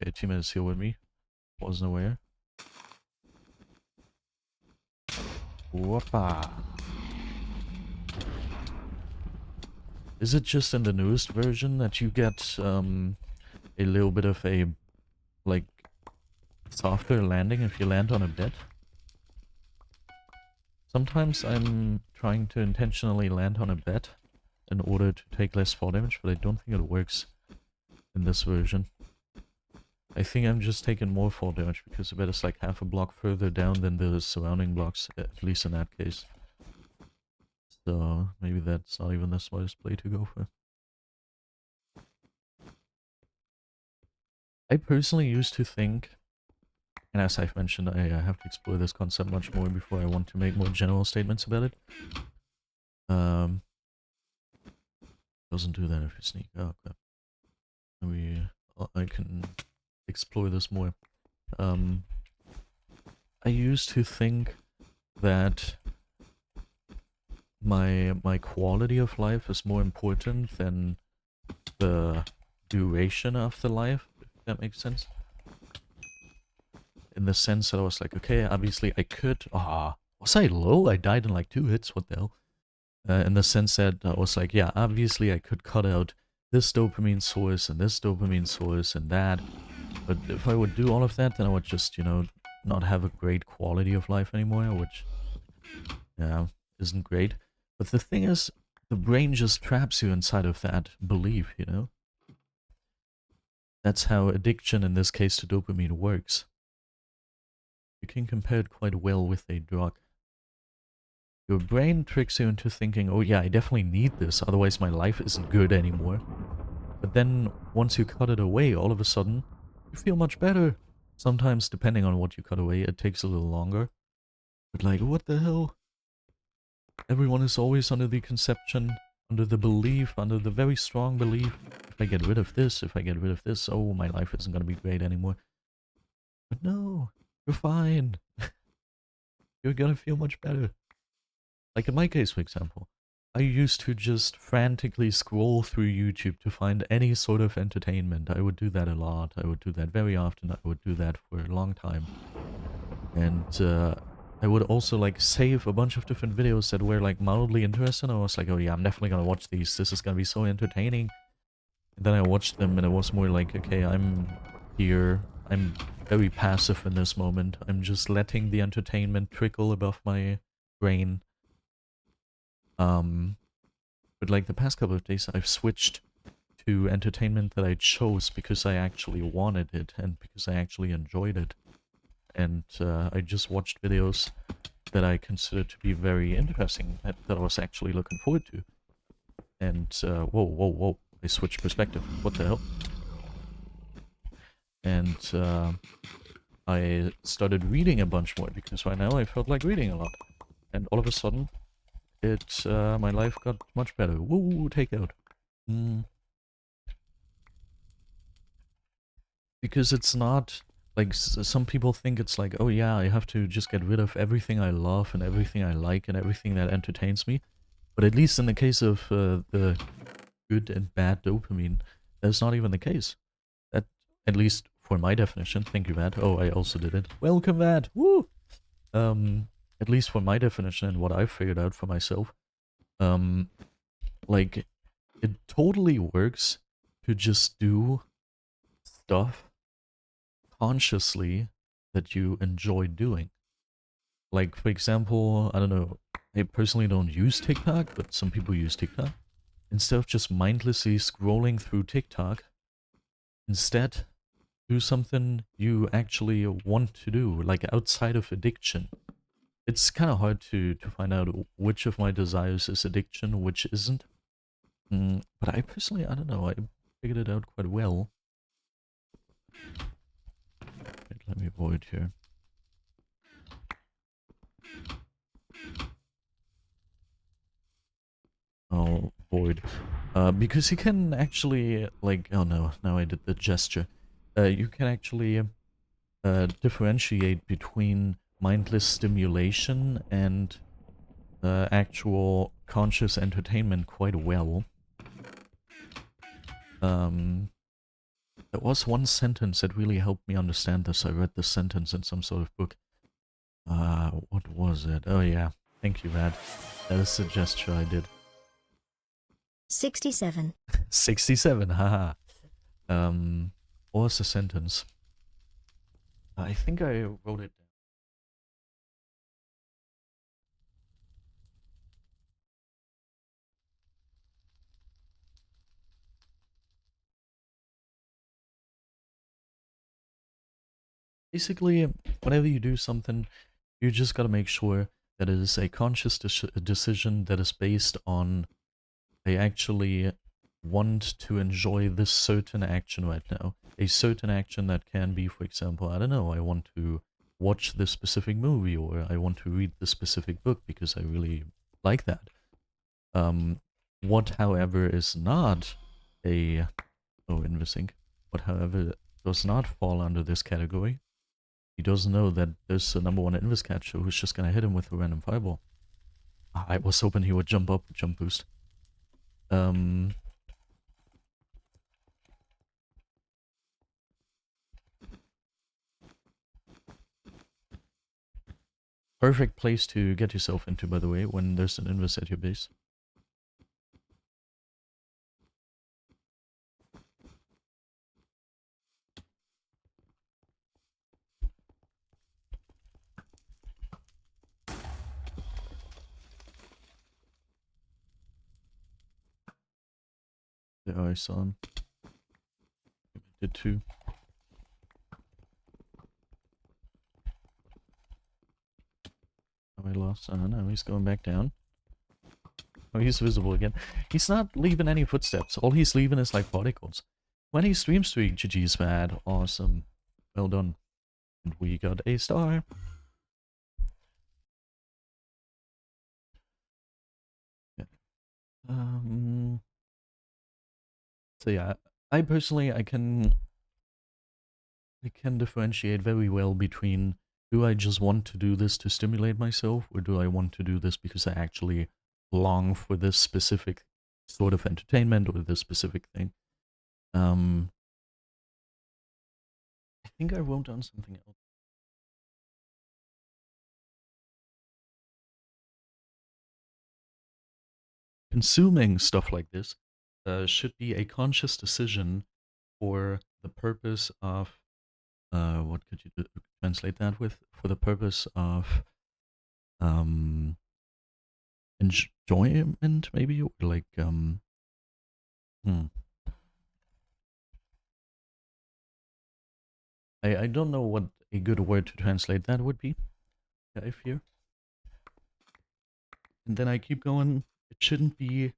Okay, teammate is here with me. Wasn't aware. Whoppa! Is it just in the newest version that you get a little bit of a, like, softer landing if you land on a bed? Sometimes I'm trying to intentionally land on a bed in order to take less fall damage, but I don't think it works in this version. I think I'm just taking more fall damage because the bed is like half a block further down than the surrounding blocks, at least in that case. So maybe that's not even the smartest play to go for. I personally used to think, and as I've mentioned, I have to explore this concept much more before I want to make more general statements about it. Doesn't do that if you sneak. Oh, crap. I can explore this more. I used to think that my quality of life is more important than the duration of the life, if that makes sense. In the sense that I was like, okay, obviously I could... was I low? I died in like 2 hits, what the hell? In the sense that I was like, yeah, obviously I could cut out this dopamine source and this dopamine source and that. But if I would do all of that, then I would just, you know, not have a great quality of life anymore, which, yeah, isn't great. But the thing is, the brain just traps you inside of that belief, you know? That's how addiction, in this case, to dopamine works. You can compare it quite well with a drug. Your brain tricks you into thinking, oh yeah, I definitely need this, otherwise my life isn't good anymore. But then, once you cut it away, all of a sudden, you feel much better. Sometimes, depending on what you cut away, it takes a little longer. But like, what the hell? Everyone is always under the conception, under the belief, under the very strong belief, if I get rid of this, oh, my life isn't gonna be great anymore. But no, you're fine. You're gonna feel much better. Like in my case, for example, I used to just frantically scroll through YouTube to find any sort of entertainment. I would do that a lot. I would do that very often. I would do that for a long time. And I would also like save a bunch of different videos that were like mildly interesting. I was like, oh yeah, I'm definitely gonna watch these. This is gonna be so entertaining. And then I watched them and it was more like, okay, I'm here. I'm very passive in this moment. I'm just letting the entertainment trickle above my brain. But like the past couple of days, I've switched to entertainment that I chose because I actually wanted it and because I actually enjoyed it. And I just watched videos that I considered to be very interesting, that I was actually looking forward to. And, whoa, whoa, whoa, I switched perspective. What the hell? And I started reading a bunch more because right now I felt like reading a lot. And all of a sudden, my life got much better. Woo, takeout. Because it's not like some people think it's like, oh yeah, I have to just get rid of everything I love and everything I like and everything that entertains me. But at least in the case of the good and bad dopamine, that's not even the case. That, at least for my definition, thank you, Vad. Oh, I also did it. Welcome, Vad. Woo! At least for my definition and what I've figured out for myself, um, like, it totally works to just do stuff consciously that you enjoy doing. Like, for example, I don't know, I personally don't use TikTok, but some people use TikTok. Instead of just mindlessly scrolling through TikTok, instead do something you actually want to do, like outside of addiction. It's kind of hard to find out which of my desires is addiction, which isn't. But I personally, I don't know, I figured it out quite well. Wait, let me avoid here. I'll void. Because you can actually, like, oh no, now I did the gesture. You can actually differentiate between mindless stimulation and actual conscious entertainment quite well. There was one sentence that really helped me understand this. I read this sentence in some sort of book. What was it? Oh yeah, thank you, Matt. That is the gesture I did. 67. 67, haha. What was the sentence? I think I wrote it down. Basically, whenever you do something, you just gotta make sure that it is a conscious decision that is based on, I actually want to enjoy this certain action right now. A certain action that can be, for example, I don't know, I want to watch this specific movie or I want to read this specific book because I really like that. What, however, is not a... Oh, InvSync. What, however, does not fall under this category, he doesn't know that there's a number one Invis catcher who's just gonna hit him with a random fireball. I was hoping he would jump up, jump boost. Perfect place to get yourself into, by the way, when there's an Invis at your base. There, I saw him. I did too. Oh, I lost. Oh no, he's going back down. Oh, he's visible again. He's not leaving any footsteps. All he's leaving is like particles. 20 stream streak, GG's mad. Awesome. Well done. And we got a star. Yeah. So yeah, I personally, I can differentiate very well between, do I just want to do this to stimulate myself, or do I want to do this because I actually long for this specific sort of entertainment or this specific thing. I think I wrote down something else. Consuming stuff like this should be a conscious decision for the purpose of what could you translate that with? For the purpose of um enjoyment, maybe, or like hmm. I don't know what a good word to translate that would be. I fear. And then I keep going. It shouldn't be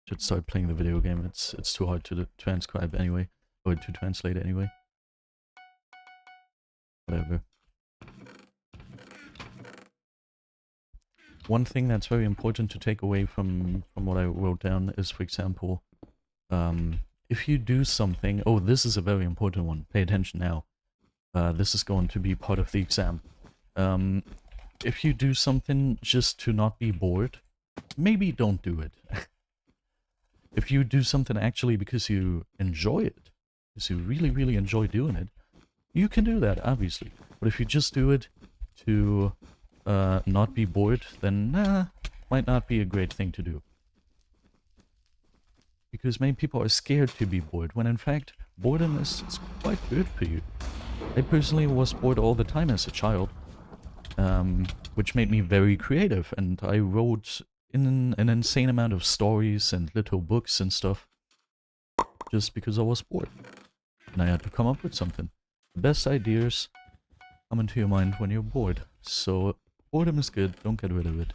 should start playing the video game. It's too hard to transcribe anyway, or to translate anyway. Whatever. One thing that's very important to take away from what I wrote down is, for example, if you do something. Oh, this is a very important one. Pay attention now. This is going to be part of the exam. If you do something just to not be bored, maybe don't do it. If you do something actually because you enjoy it, because you really, really enjoy doing it, you can do that, obviously. But if you just do it to not be bored, then might not be a great thing to do. Because many people are scared to be bored, when in fact, boredom is quite good for you. I personally was bored all the time as a child, which made me very creative, and I wrote in an insane amount of stories and little books and stuff, just because I was bored. And I had to come up with something. The best ideas come into your mind when you're bored. So boredom is good, don't get rid of it.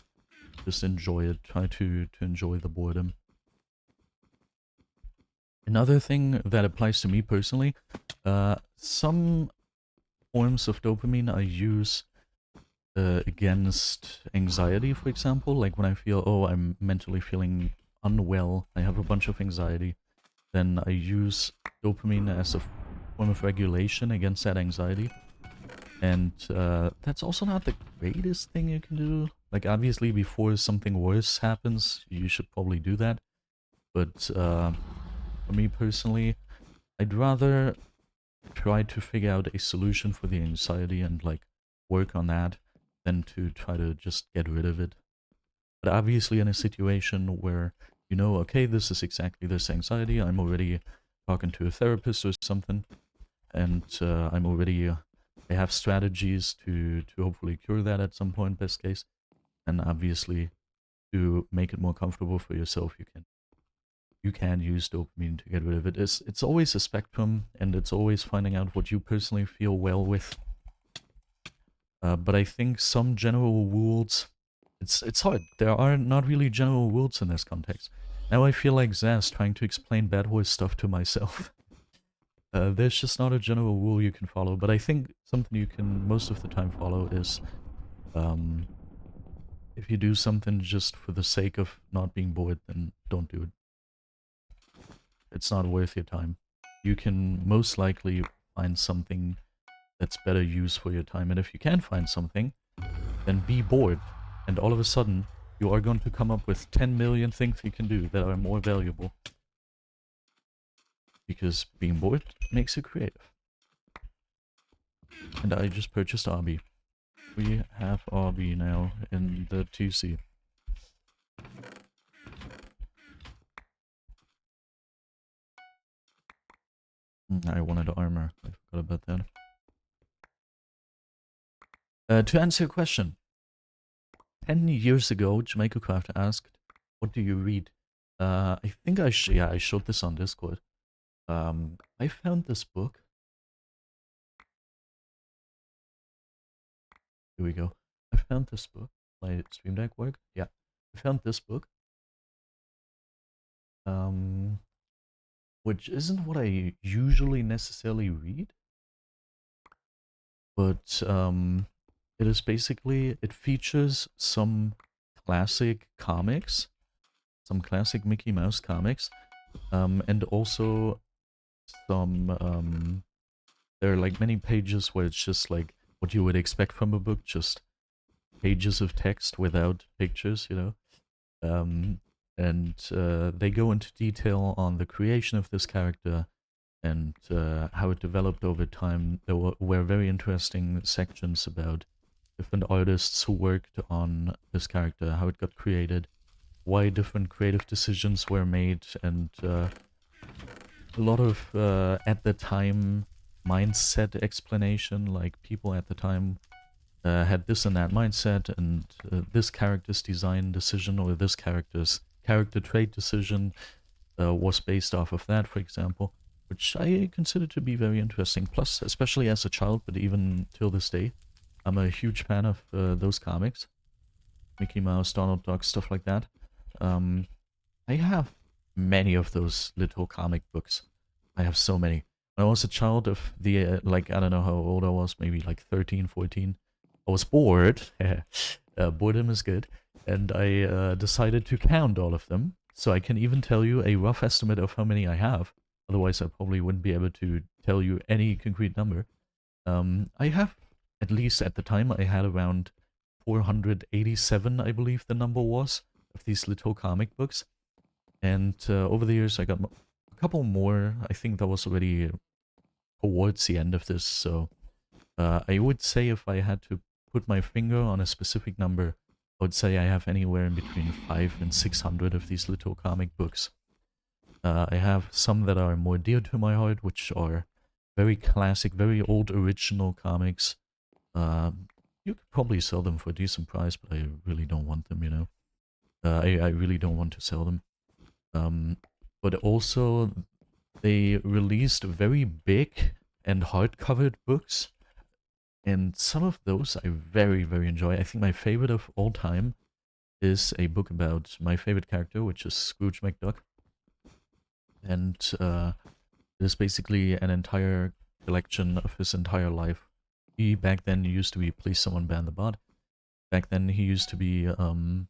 Just enjoy it, try to enjoy the boredom. Another thing that applies to me personally, some forms of dopamine I use against anxiety, for example. Like when I feel, oh, I'm mentally feeling unwell, I have a bunch of anxiety, then I use dopamine as a form of regulation against that anxiety. And that's also not the greatest thing you can do. Like, obviously, before something worse happens, you should probably do that. But for me personally, I'd rather try to figure out a solution for the anxiety and, like, work on that than to try to just get rid of it. But obviously, in a situation where you know, okay, this is exactly this anxiety, I'm already talking to a therapist or something, and I'm already... I have strategies to hopefully cure that at some point, best case. And obviously, to make it more comfortable for yourself, you can use dopamine to get rid of it. It's always a spectrum, and it's always finding out what you personally feel well with. But I think some general rules, it's hard. There are not really general rules in this context. Now I feel like Zaz trying to explain BedWars stuff to myself. There's just not a general rule you can follow, but I think something you can most of the time follow is if you do something just for the sake of not being bored, then don't do it. It's not worth your time. You can most likely find something that's better use for your time, and if you can find something, then be bored, and all of a sudden you are going to come up with 10 million things you can do that are more valuable. Because being bored makes you creative. And I just purchased RB. We have RB now in the TC. I wanted armor. I forgot about that. To answer your question, 10 years ago, Jamaica Craft asked, "What do you read?" I think I showed this on Discord. I found this book. Here we go. I found this book. My Stream Deck work? Yeah. I found this book. Which isn't what I usually necessarily read. But, it is basically, it features some classic comics. Some classic Mickey Mouse comics. And also some, there are like many pages where it's just like what you would expect from a book, just pages of text without pictures, you know. And they go into detail on the creation of this character and how it developed over time. There were very interesting sections about different artists who worked on this character, how it got created, why different creative decisions were made, and a lot of at the time mindset explanation, like people at the time had this and that mindset, and this character's design decision or this character's character trait decision was based off of that, for example, which I consider to be very interesting. Plus, especially as a child, but even till this day, I'm a huge fan of those comics. Mickey Mouse, Donald Duck, stuff like that. Um, I have many of those little comic books. I have so many. When I was a child of the, like, I don't know how old I was, maybe like 13, 14. I was bored. Boredom is good. And I decided to count all of them. So I can even tell you a rough estimate of how many I have. Otherwise, I probably wouldn't be able to tell you any concrete number. I have, at least at the time, I had around 487, I believe the number was, of these little comic books. And over the years, I got a couple more. I think that was already towards the end of this. So I would say if I had to put my finger on a specific number, I would say I have anywhere in between 500 and 600 of these little comic books. I have some that are more dear to my heart, which are very classic, very old original comics. You could probably sell them for a decent price, but I really don't want them, you know. I really don't want to sell them. But also, they released very big and hard-covered books, and some of those I very, very enjoy. I think my favorite of all time is a book about my favorite character, which is Scrooge McDuck. And it is basically an entire collection of his entire life. He, back then, used to be Please Someone Ban the Bot. Back then, he used to be one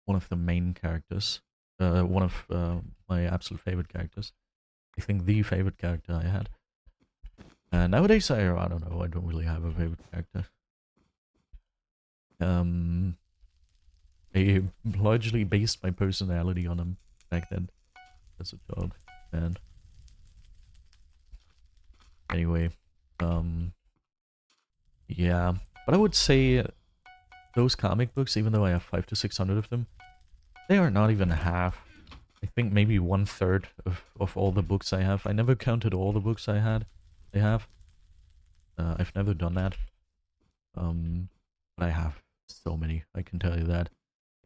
of the main characters. One of my absolute favorite characters. I think the favorite character I had. Nowadays, I don't know, I don't really have a favorite character. I largely based my personality on him back then as a child, and anyway, yeah, but I would say those comic books, even though I have 500 to 600 of them, they are not even half. I think maybe 1/3 of all the books I have. I never counted all the books I have. I've never done that. But I have so many, I can tell you that.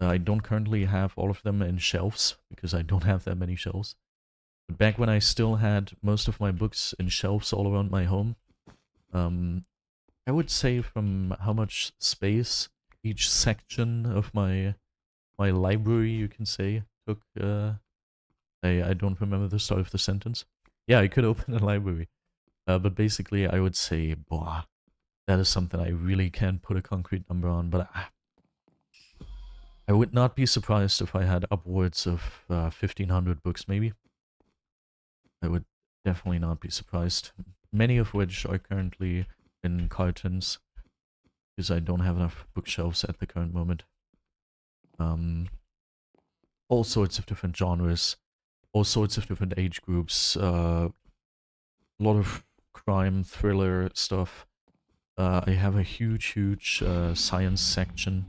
I don't currently have all of them in shelves, because I don't have that many shelves. But back when I still had most of my books in shelves all around my home, I would say from how much space each section of my library, you can say, took, I don't remember the start of the sentence. Yeah, I could open a library. But basically, I would say, boah, that is something I really can't put a concrete number on, but I would not be surprised if I had upwards of 1,500 books, maybe. I would definitely not be surprised. Many of which are currently in cartons, because I don't have enough bookshelves at the current moment. All sorts of different genres, all sorts of different age groups, a lot of crime, thriller stuff. I have a huge science section.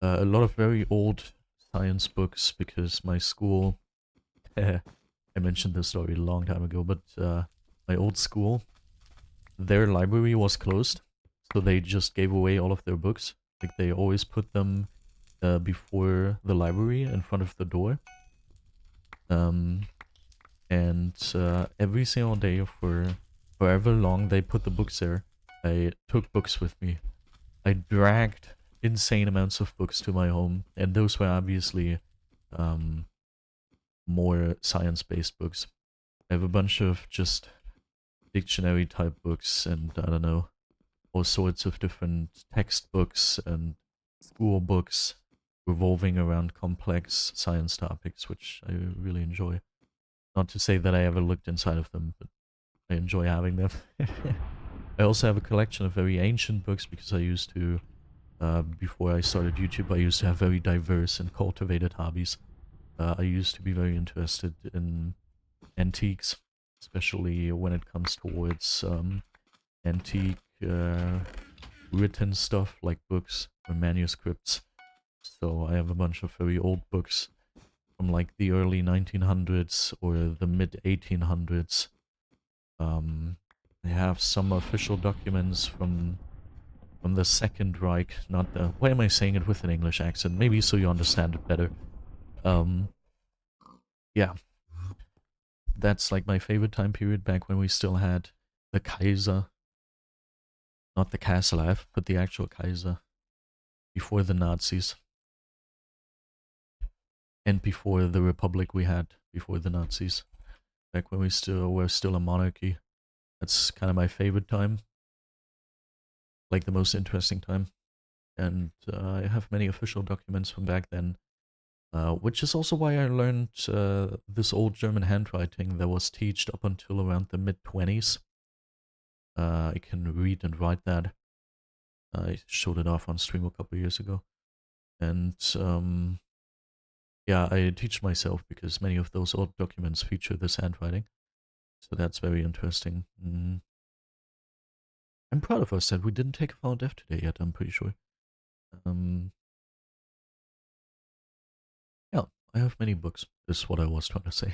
A lot of very old science books, because my school... I mentioned this story a long time ago, but my old school, their library was closed, so they just gave away all of their books. Like, they always put them before the library, in front of the door. And every single day for however long they put the books there, I took books with me. I dragged insane amounts of books to my home, and those were obviously more science-based books. I have a bunch of just dictionary type books, and I don't know, all sorts of different textbooks and school books revolving around complex science topics, which I really enjoy. Not to say that I ever looked inside of them, but I enjoy having them. I also have a collection of very ancient books, because I used to, before I started YouTube, I used to have very diverse and cultivated hobbies. I used to be very interested in antiques, especially when it comes towards antique written stuff like books or manuscripts. So I have a bunch of very old books from like the early 1900s or the mid 1800s. I have some official documents from the Second Reich, not the... Why am I saying it with an English accent? Maybe so you understand it better. Um, yeah, that's like my favorite time period back when we still had the Kaiser, not the Kaiserlife, but the actual Kaiser, before the Nazis, and before the Republic we had before the Nazis, back when we still were still a monarchy. That's kind of my favorite time, like the most interesting time. And I have many official documents from back then, which is also why I learned this old German handwriting that was taught up until around the mid 20s. I can read and write that. I showed it off on stream a couple years ago. And yeah, I teach myself because many of those old documents feature this handwriting. So that's very interesting. I'm proud of us that we didn't take a file death today yet, I'm pretty sure. Yeah, I have many books, is what I was trying to say.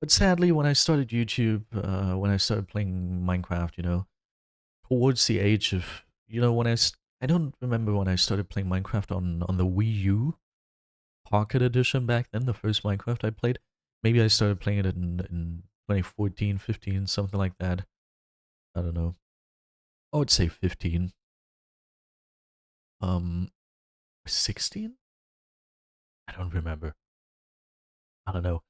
But sadly, when I started YouTube, when I started playing Minecraft, you know, towards the age of, you know, I don't remember when I started playing Minecraft on the Wii U Pocket Edition back then, the first Minecraft I played. Maybe I started playing it in 2014, 15, something like that. I don't know. I would say 15. 16? I don't remember. I don't know.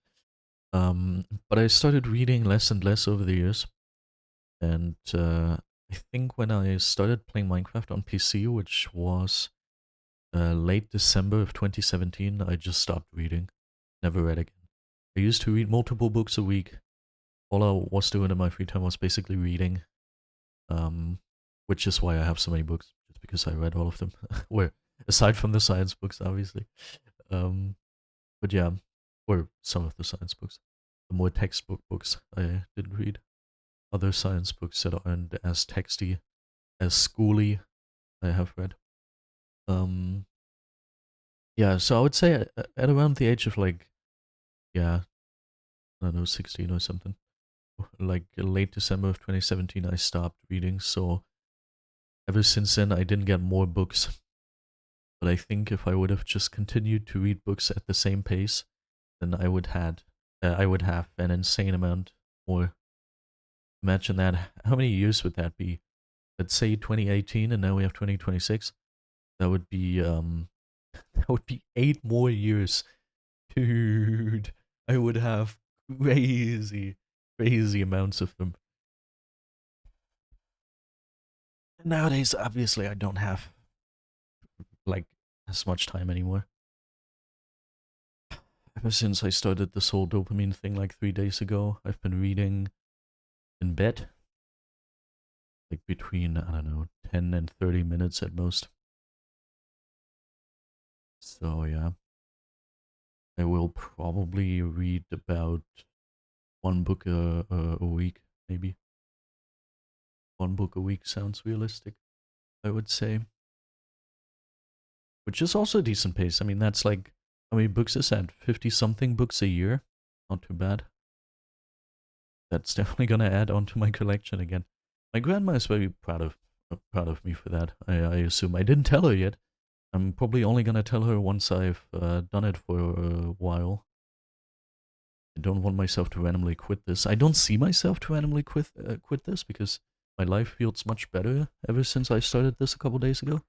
But I started reading less and less over the years. And I think when I started playing Minecraft on PC, which was late December of 2017, I just stopped reading. Never read again. I used to read multiple books a week. All I was doing in my free time was basically reading, which is why I have so many books, just because I read all of them. Where, aside from the science books, obviously. Um, but yeah, or some of the science books. The more textbook books I didn't read. Other science books that aren't as texty, as schooly, I have read. Um, yeah, so I would say at around the age of like, yeah, I don't know, 16 or something. Like late December of 2017, I stopped reading. So ever since then, I didn't get more books. But I think if I would have just continued to read books at the same pace, then I would have an insane amount more. Imagine that. How many years would that be? Let's say 2018, and now we have 2026. That would be that would be 8 more years, dude. I would have crazy amounts of them. Nowadays, obviously, I don't have like as much time anymore. Ever since I started this whole dopamine thing like 3 days ago, I've been reading in bed, like between, I don't know, 10 and 30 minutes at most. So yeah, I will probably read about one book a week, maybe. One book a week sounds realistic, I would say. Which is also a decent pace. I mean, that's like, how many books is that? 50 something books a year? Not too bad. That's definitely gonna add on to my collection again. My grandma is very proud of me for that. I assume I didn't tell her yet. I'm probably only gonna tell her once I've done it for a while. I don't want myself to randomly quit this. I don't see myself to randomly quit this because my life feels much better ever since I started this a couple days ago.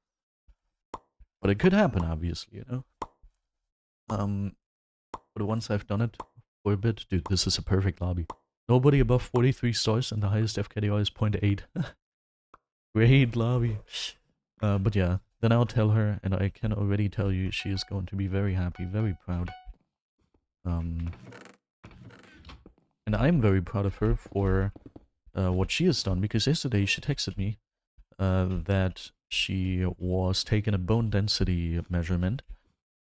But it could happen, obviously, you know. But once I've done it for a bit, dude, this is a perfect lobby. Nobody above 43 stars, and the highest FKDR is 0.8. Great lobby. But yeah, then I'll tell her, and I can already tell you she is going to be very happy, very proud. And I'm very proud of her for what she has done, because yesterday she texted me that she was taking a bone density measurement,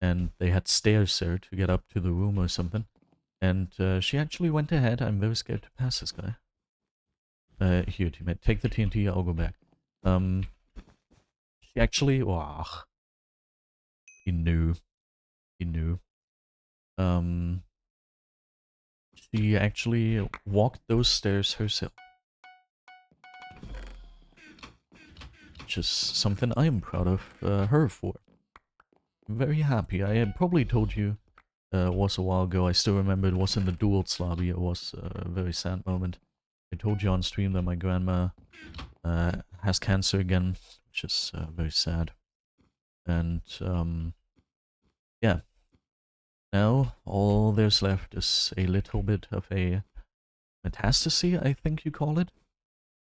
and they had stairs there to get up to the room or something. And she actually went ahead. I'm very scared to pass this guy. Here, teammate, take the TNT, I'll go back. She actually, wow. He knew. He knew. She actually walked those stairs herself. Which is something I am proud of her for. I'm very happy. I had probably told you it was a while ago. I still remember it was in the duels lobby. It was a very sad moment. I told you on stream that my grandma has cancer again, which is very sad. And yeah, now all there's left is a little bit of a metastasis, I think you call it.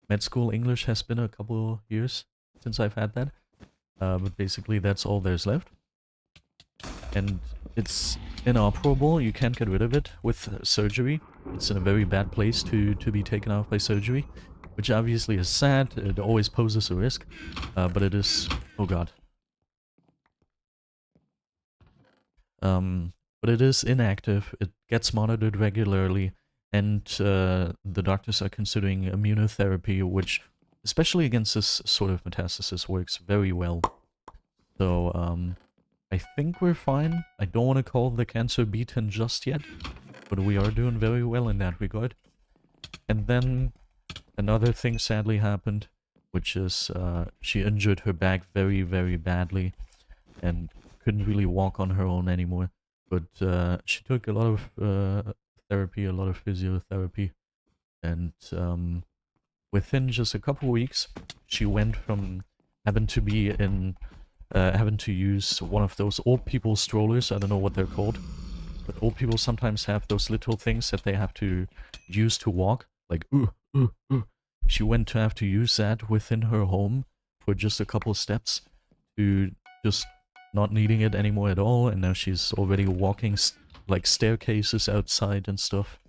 Med school English has been a couple years since I've had that. But basically that's all there's left. And it's inoperable, you can't get rid of it with surgery. It's in a very bad place to be taken out by surgery, which obviously is sad. It always poses a risk, but it is... oh god. But it is inactive, it gets monitored regularly, and the doctors are considering immunotherapy, which, especially against this sort of metastasis, works very well. So, I think we're fine. I don't want to call the cancer beaten just yet, but we are doing very well in that regard. And then another thing sadly happened, which is she injured her back very, very badly and couldn't really walk on her own anymore. But she took a lot of therapy, a lot of physiotherapy, and within just a couple weeks, she went from having to be in having to use one of those old people strollers. I don't know what they're called, but old people sometimes have those little things that they have to use to walk, like She went to have to use that within her home for just a couple steps to just not needing it anymore at all, and now she's already walking like staircases outside and stuff.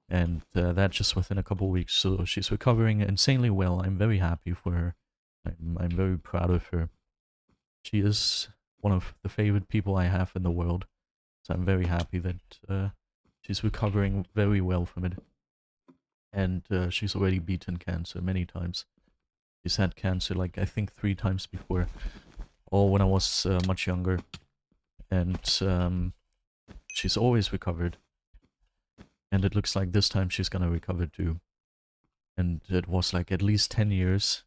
And that just within a couple weeks, so she's recovering insanely well. I'm very happy for her. I'm very proud of her. She is one of the favorite people I have in the world, so I'm very happy that she's recovering very well from it. And she's already beaten cancer many times. She's had cancer like I think 3 times before, all when I was much younger, and she's always recovered. And it looks like this time she's gonna recover too. And it was like at least 10 years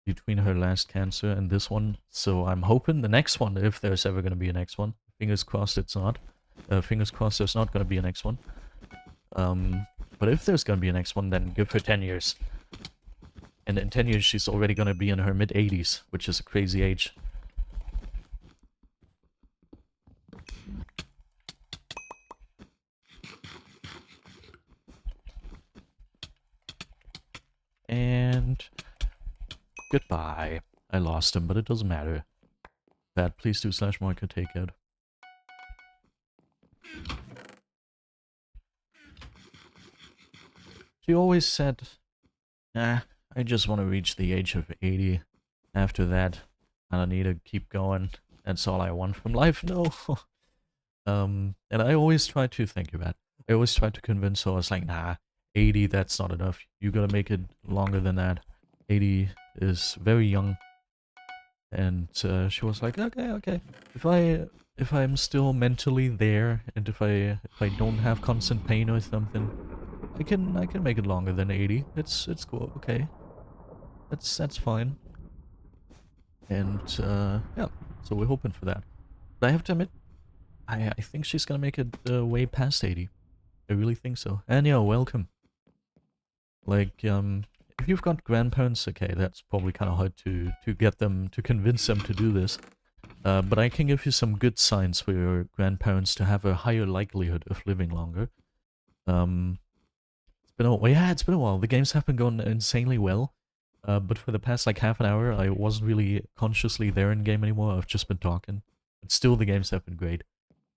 between her last cancer and this one, so I'm hoping the next one, if there's ever gonna be a next one, fingers crossed it's not. Fingers crossed there's not gonna be a next one. But if there's gonna be a next one, then give her 10 years. And in 10 years she's already gonna be in her mid-80s, which is a crazy age. And goodbye. I lost him, but it doesn't matter. That please do /marker takeout. She always said, nah, I just want to reach the age of 80. After that, I don't need to keep going. That's all I want from life. No. And I always try to think of that. I always try to convince her. I was like, nah, 80, that's not enough. You gotta make it longer than that. 80 is very young. And she was like, okay. If I'm still mentally there, and if I don't have constant pain or something, I can make it longer than 80. It's cool. Okay, that's fine. And yeah, so we're hoping for that. But I have to admit, I think she's gonna make it way past 80. I really think so. And yeah, welcome. Like, if you've got grandparents, okay, that's probably kind of hard to get them, to convince them to do this. But I can give you some good signs for your grandparents to have a higher likelihood of living longer. It's been a while. Yeah, it's been a while. The games have been going insanely well. But for the past like half an hour, I wasn't really consciously there in game anymore. I've just been talking. But still, the games have been great.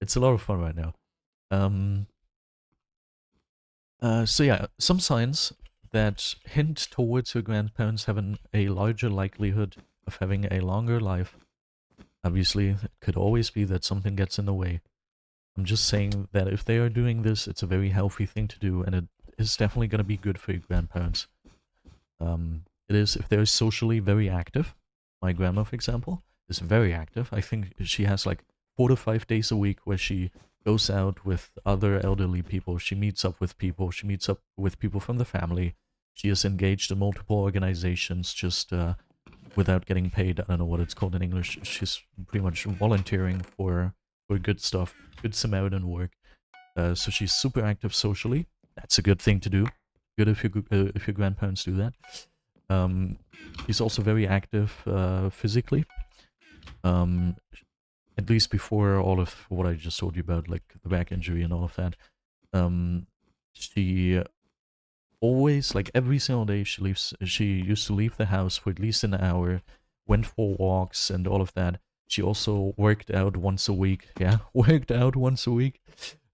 It's a lot of fun right now. So yeah, some signs that hint towards your grandparents having a larger likelihood of having a longer life. Obviously, it could always be that something gets in the way. I'm just saying that if they are doing this, it's a very healthy thing to do, and it is definitely going to be good for your grandparents. It is if they're socially very active. My grandma, for example, is very active. I think she has like 4 to 5 days a week where she goes out with other elderly people. She meets up with people. She meets up with people from the family. She is engaged in multiple organizations just without getting paid. I don't know what it's called in English. She's pretty much volunteering for good stuff, good Samaritan work. So she's super active socially. That's a good thing to do. Good if your grandparents do that. Um, she's also very active physically. Um, at least before all of what I just told you about, like the back injury and all of that. She always, like every single day, she used to leave the house for at least an hour, went for walks and all of that. She also worked out once a week. Yeah, worked out once a week,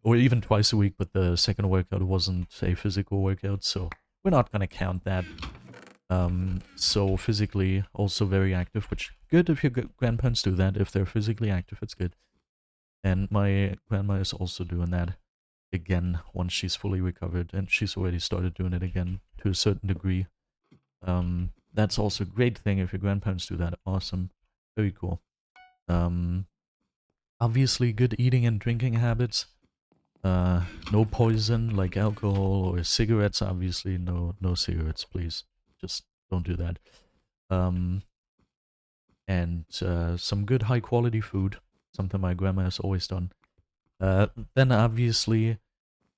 or even twice a week. But the second workout wasn't a physical workout, so we're not gonna count that. So physically also very active, which good if your grandparents do that. If they're physically active, it's good. And my grandma is also doing that again once she's fully recovered, and she's already started doing it again to a certain degree. That's also a great thing if your grandparents do that. Awesome, very cool. Um, Obviously good eating and drinking habits. No poison like alcohol or cigarettes. Obviously, no cigarettes, please. Just don't do that. Um, and some good high quality food, something my grandma has always done. Then obviously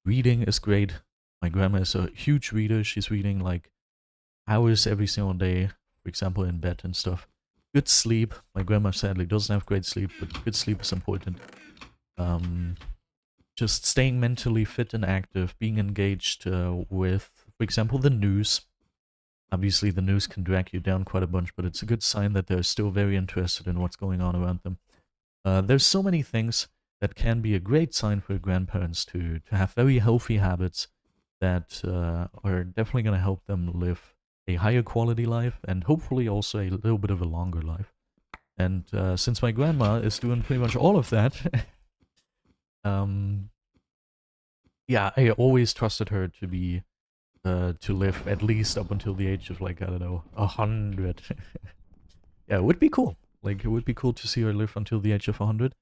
reading is great. My grandma is a huge reader. She's reading like hours every single day, for example, in bed and stuff. Good sleep. My grandma sadly doesn't have great sleep, but good sleep is important. Um, just staying mentally fit and active, being engaged with, for example, the news. Obviously, the news can drag you down quite a bunch, but it's a good sign that they're still very interested in what's going on around them. There's so many things that can be a great sign for grandparents to have very healthy habits that are definitely going to help them live a higher quality life and hopefully also a little bit of a longer life. And since my grandma is doing pretty much all of that, um, yeah, I always trusted her to live at least up until the age of like I don't know 100. Yeah, it would be cool. Like it would be cool to see her live until the age of 100.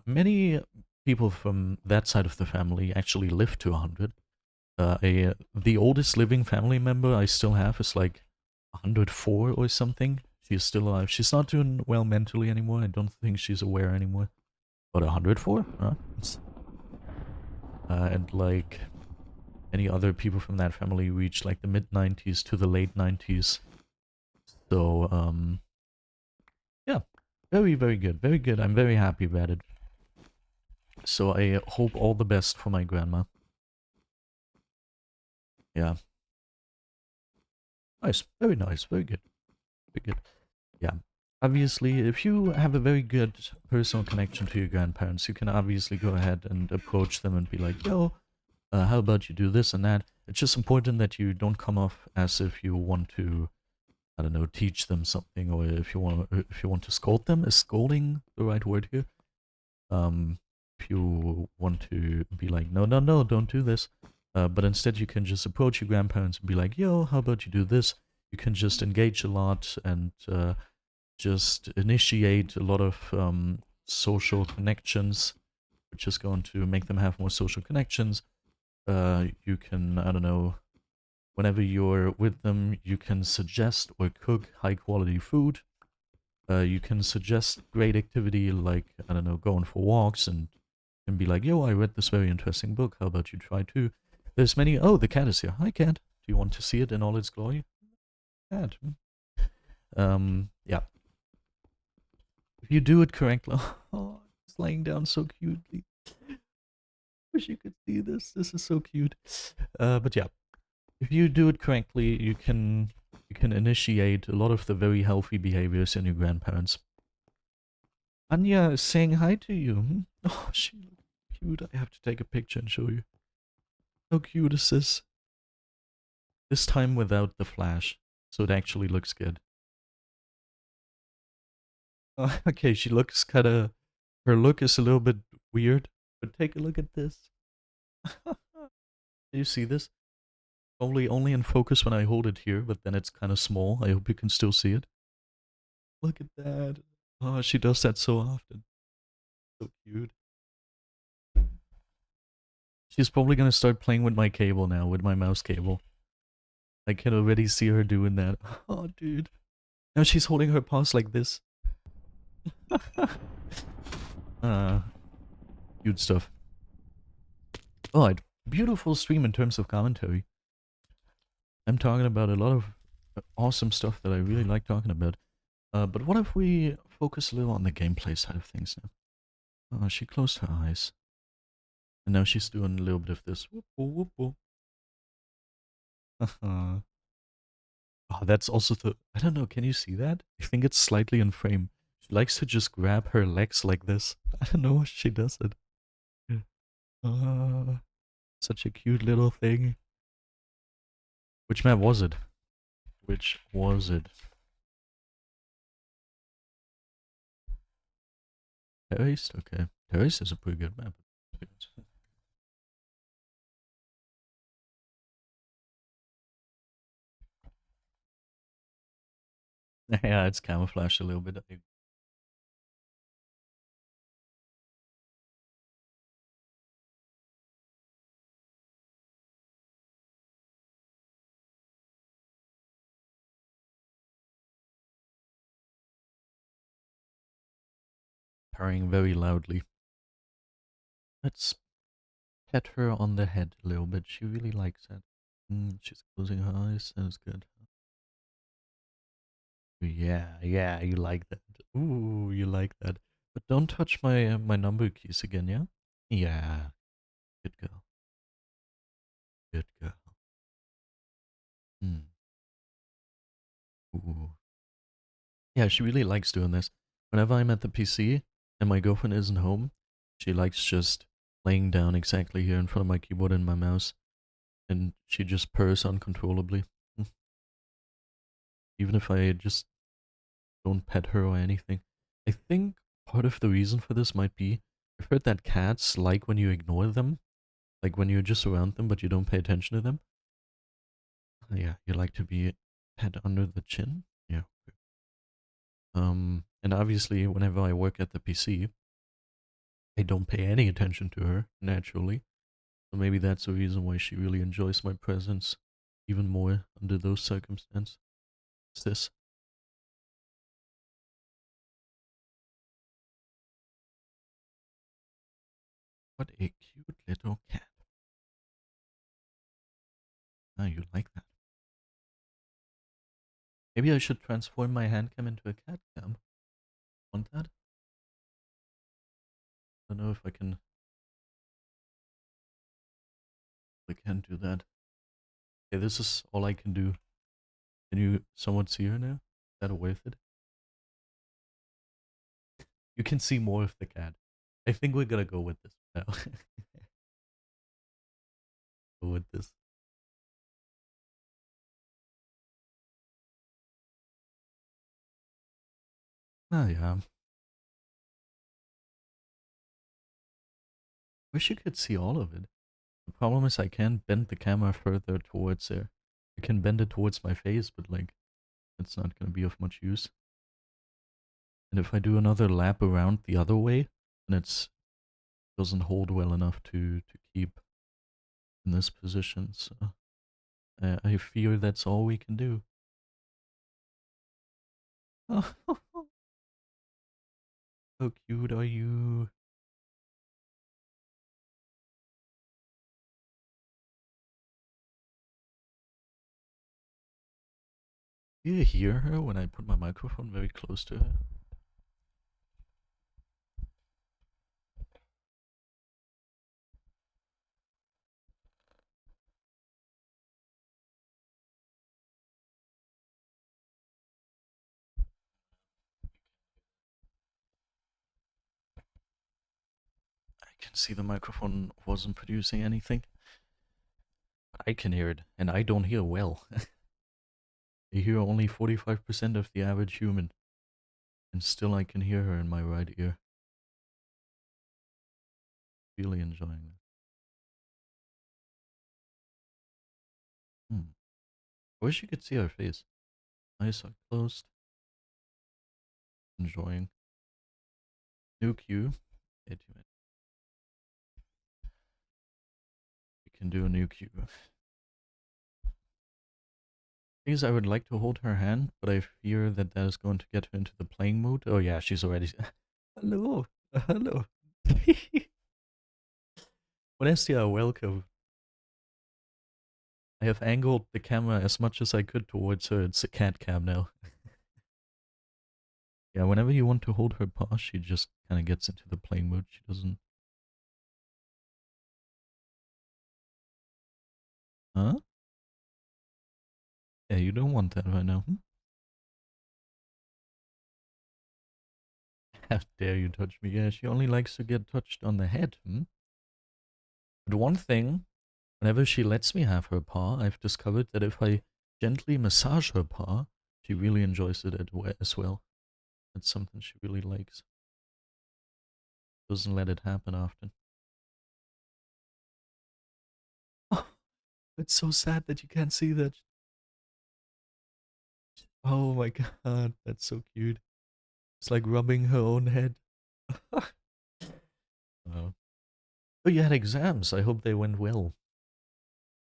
Many people from that side of the family actually live to 100. The oldest living family member I still have is like 104 or something. She's still alive. She's not doing well mentally anymore. I don't think she's aware anymore. But 104? Huh? And like any other people from that family reach like the mid 90s to the late 90s. So, yeah, very, very good. Very good. I'm very happy about it. So I hope all the best for my grandma. Yeah. Nice. Very nice. Very good. Very good. Yeah. Obviously, if you have a very good personal connection to your grandparents, you can obviously go ahead and approach them and be like, yo, how about you do this and that? It's just important that you don't come off as if you want to, I don't know, teach them something, or if you want to scold them. Is scolding the right word here? If you want to be like, no, no, no, don't do this. But instead you can just approach your grandparents and be like, yo, how about you do this? You can just engage a lot and just initiate a lot of social connections, which is going to make them have more social connections. You can, I don't know, whenever you're with them, you can suggest or cook high quality food. You can suggest great activity like, I don't know, going for walks and be like, yo, I read this very interesting book. How about you try too? There's many. Oh, the cat is here. Hi, cat. Do you want to see it in all its glory? Cat. Yeah. If you do it correctly. Oh, it's laying down so cutely. Wish you could see this. This is so cute. But yeah, if you do it correctly, you can initiate a lot of the very healthy behaviors in your grandparents. Anya is saying hi to you. Oh, she looks cute. I have to take a picture and show you. How cute is this? This time without the flash, so it actually looks good. Okay, she looks kind of. Her look is a little bit weird, but take a look at this. Do you see this? Only in focus when I hold it here, but then it's kind of small. I hope you can still see it. Look at that. Oh, she does that so often. So cute. She's probably gonna start playing with my cable now, with my mouse cable. I can already see her doing that. Oh, dude. Now she's holding her paws like this. uh, cute stuff. Oh, beautiful stream in terms of commentary. I'm talking about a lot of awesome stuff that I really like talking about. But what if we focus a little on the gameplay side of things now? Oh, she closed her eyes. And now she's doing a little bit of this. Whoop, whoop, whoop. Oh, that's also the... I don't know, can you see that? I think it's slightly in frame. She likes to just grab her legs like this. I don't know how she does it. Uh, such a cute little thing. Which map was it? Which was it? Terraced? Okay. Terraced is a pretty good map. Yeah, it's camouflaged a little bit. Purring very loudly. Let's pet her on the head a little bit. She really likes that. She's closing her eyes. That's good. Yeah, yeah, you like that. Ooh, you like that. But don't touch my number keys again, yeah? Yeah, good girl. Good girl. Hmm. Ooh. Yeah, she really likes doing this. Whenever I'm at the PC and my girlfriend isn't home, she likes just laying down exactly here in front of my keyboard and my mouse, and she just purrs uncontrollably. Even if I just don't pet her or anything. I think part of the reason for this might be I've heard that cats like when you ignore them, like when you're just around them but you don't pay attention to them. Yeah, you like to be pet under the chin. Yeah. And obviously, whenever I work at the PC, I don't pay any attention to her naturally. So maybe that's the reason why she really enjoys my presence even more under those circumstances. This. What a cute little cat. Ah, you like that. Maybe I should transform my hand cam into a cat cam. Want that? I don't know if I can. I can't do that. Okay, this is all I can do. Can you somewhat see her now? Is that worth it? You can see more of the cat. I think we're gonna go with this now. Go with this. Ah, yeah. Wish you could see all of it. The problem is I can't bend the camera further towards there. I can bend it towards my face, but like, it's not gonna be of much use. And if I do another lap around the other way, then it's doesn't hold well enough to keep in this position. So I fear that's all we can do. How cute are you? Do you hear her when I put my microphone very close to her? I can see the microphone wasn't producing anything. I can hear it, and I don't hear well. I hear only 45% of the average human, and still I can hear her in my right ear. Really enjoying it. I wish you could see her face. Eyes are closed. Enjoying. New queue. We can do a new queue. Things I would like to hold her hand, but I fear that that is going to get her into the playing mood. Oh yeah, she's already. Hello, hello. Monestia, welcome. I have angled the camera as much as I could towards her. It's a cat cam now. Yeah, whenever you want to hold her paw, she just kind of gets into the playing mood. She doesn't. Huh? Yeah, you don't want that right now. How dare you touch me? Yeah, she only likes to get touched on the head. But one thing, whenever she lets me have her paw, I've discovered that if I gently massage her paw, she really enjoys it as well. It's something she really likes. Doesn't let it happen often. Oh, it's so sad that you can't see that. Oh my god, that's so cute. It's like rubbing her own head. Oh. Oh, you had exams. I hope they went well.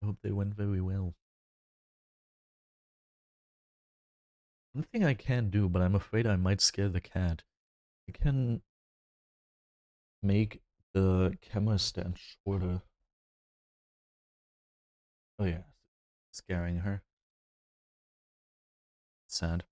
I hope they went very well. One thing I can do, but I'm afraid I might scare the cat. I can make the camera stand shorter. Oh yeah, scaring her. Sad.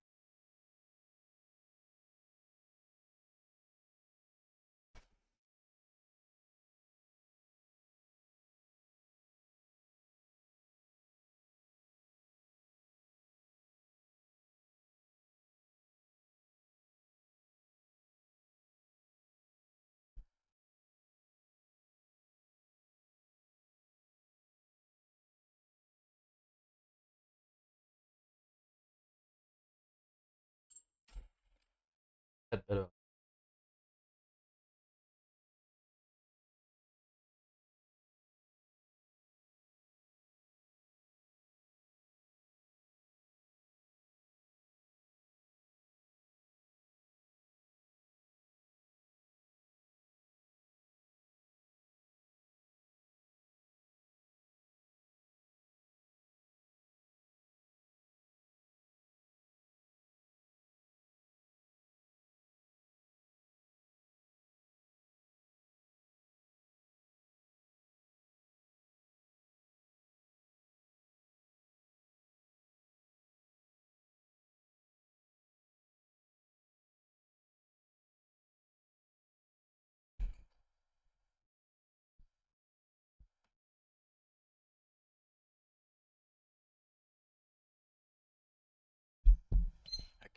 That better.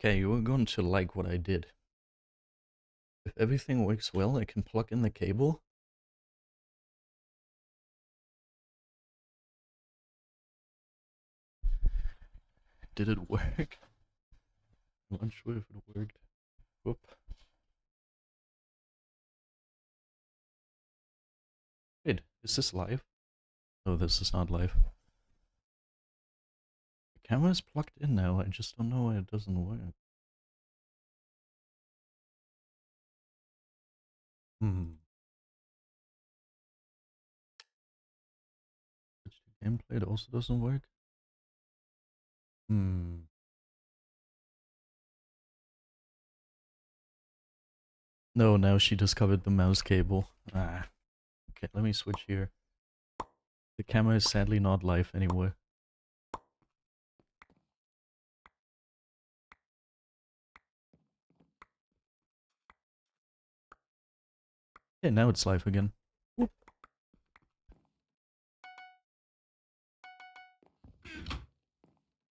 Okay, you're going to like what I did. If everything works well, I can plug in the cable. Did it work? I'm not sure if it worked. Whoop. Wait, is this live? Oh, this is not live. The camera is plugged in now, I just don't know why it doesn't work. Switch to gameplay, it also doesn't work. No, now she discovered the mouse cable. Ah. Okay, let me switch here. The camera is sadly not live anymore. Yeah, now it's live again. Whoop.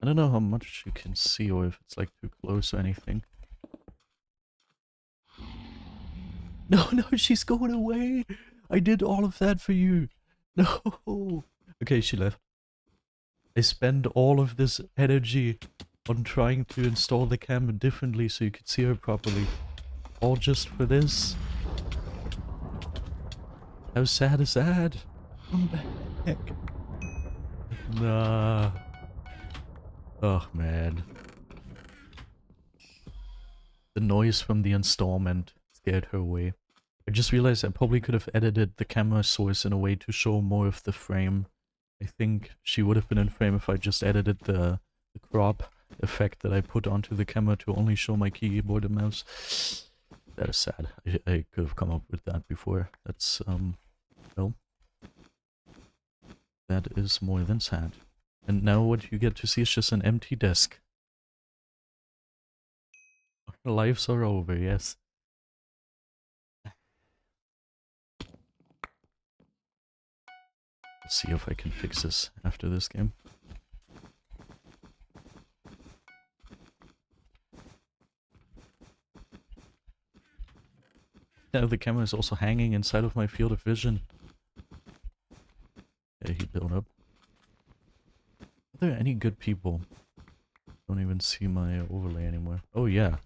I don't know how much you can see or if it's like too close or anything. No, no, she's going away. I did all of that for you. No. Okay, she left. I spent all of this energy on trying to install the camera differently so you could see her properly. All just for this. How sad is that? Come back. Nah. Oh, man. The noise from the installment. scared her away. I just realized I probably could have edited the camera source in a way to show more of the frame. I think she would have been in frame if I just edited the crop effect that I put onto the camera to only show my keyboard and mouse. That is sad. I could have come up with that before. That's, well, that is more than sad. And now what you get to see is just an empty desk. Our lives are over, yes. Let's see if I can fix this after this game. Now the camera is also hanging inside of my field of vision. Yeah, he built up. Are there any good people? Don't even see my overlay anymore. Oh yeah.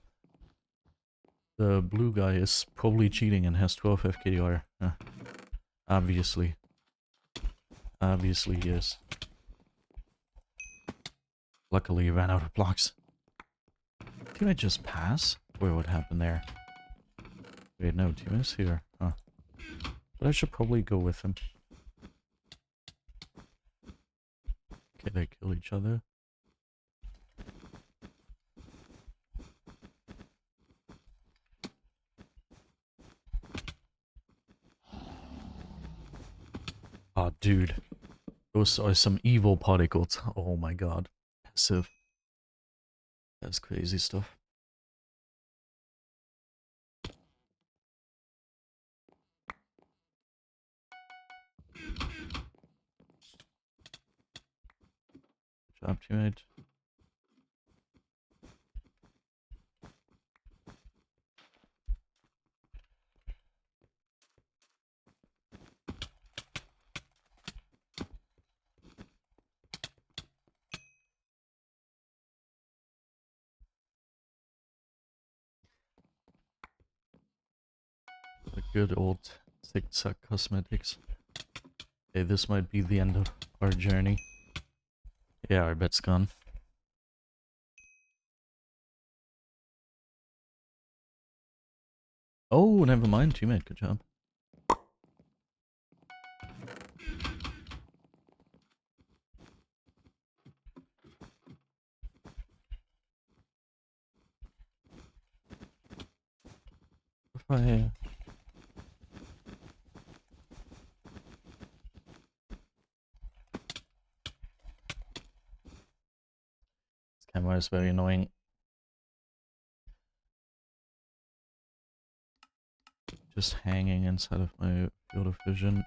The blue guy is probably cheating and has 12 FKDR. Obviously. Obviously he is. Luckily he ran out of blocks. Did I just pass? Wait, what happened there? Wait, no, team is here. Huh. But I should probably go with him. Okay, they kill each other. Oh, dude. Those are some evil particles. Oh my god. Passive. That's crazy stuff. Good job, teammate. The good old zigzag cosmetics. Okay, this might be the end of our journey. Yeah, our bet's gone. Oh, never mind, teammate. Good job. If I... This camera is very annoying. Just hanging inside of my field of vision.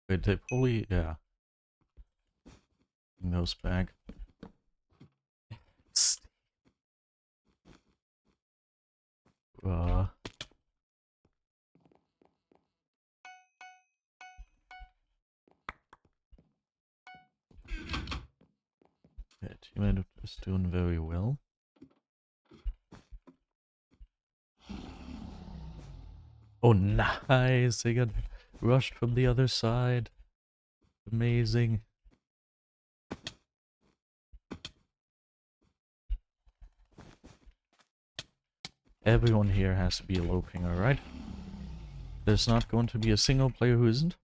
Wait, they probably... yeah. Bring those back. Uh... Yeah, teammate is doing very well. Oh, nice! They got rushed from the other side. Amazing. Everyone here has to be eloping, alright? There's not going to be a single player who isn't.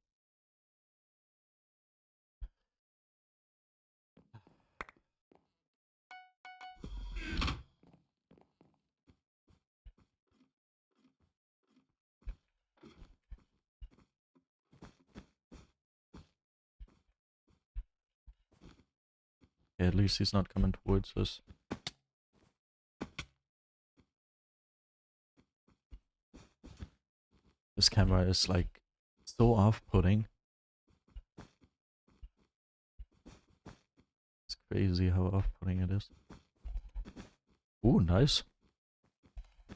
Yeah, at least he's not coming towards us. This camera is like so off-putting. It's crazy how off-putting it is. Ooh, nice.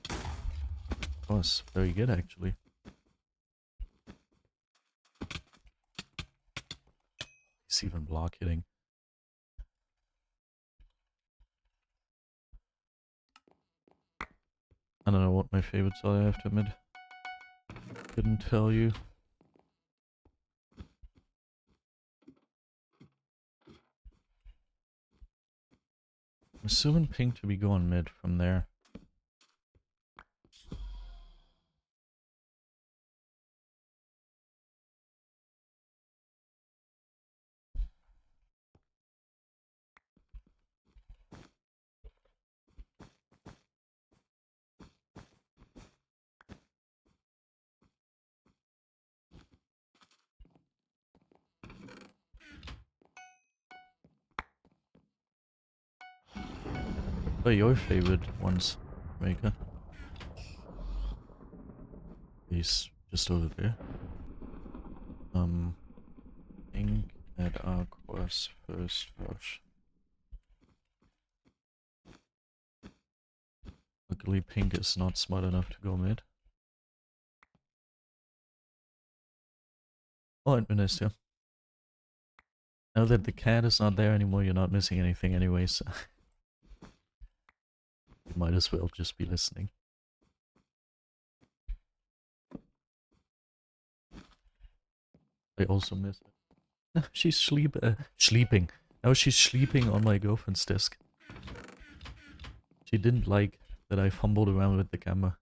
That was very good actually. He's even block hitting. my favorites, I have to admit. Couldn't tell you. I'm assuming pink to be going mid from there. What are your favorite ones, Maker? He's just over there. Pink at Aqua's first rush. Luckily, pink is not smart enough to go mid. Alright, Minister. Now that the cat is not there anymore, you're not missing anything anyway, so you might as well just be listening. I also miss her. No, she's sleeping. Now she's sleeping on my girlfriend's desk. She didn't like that I fumbled around with the camera.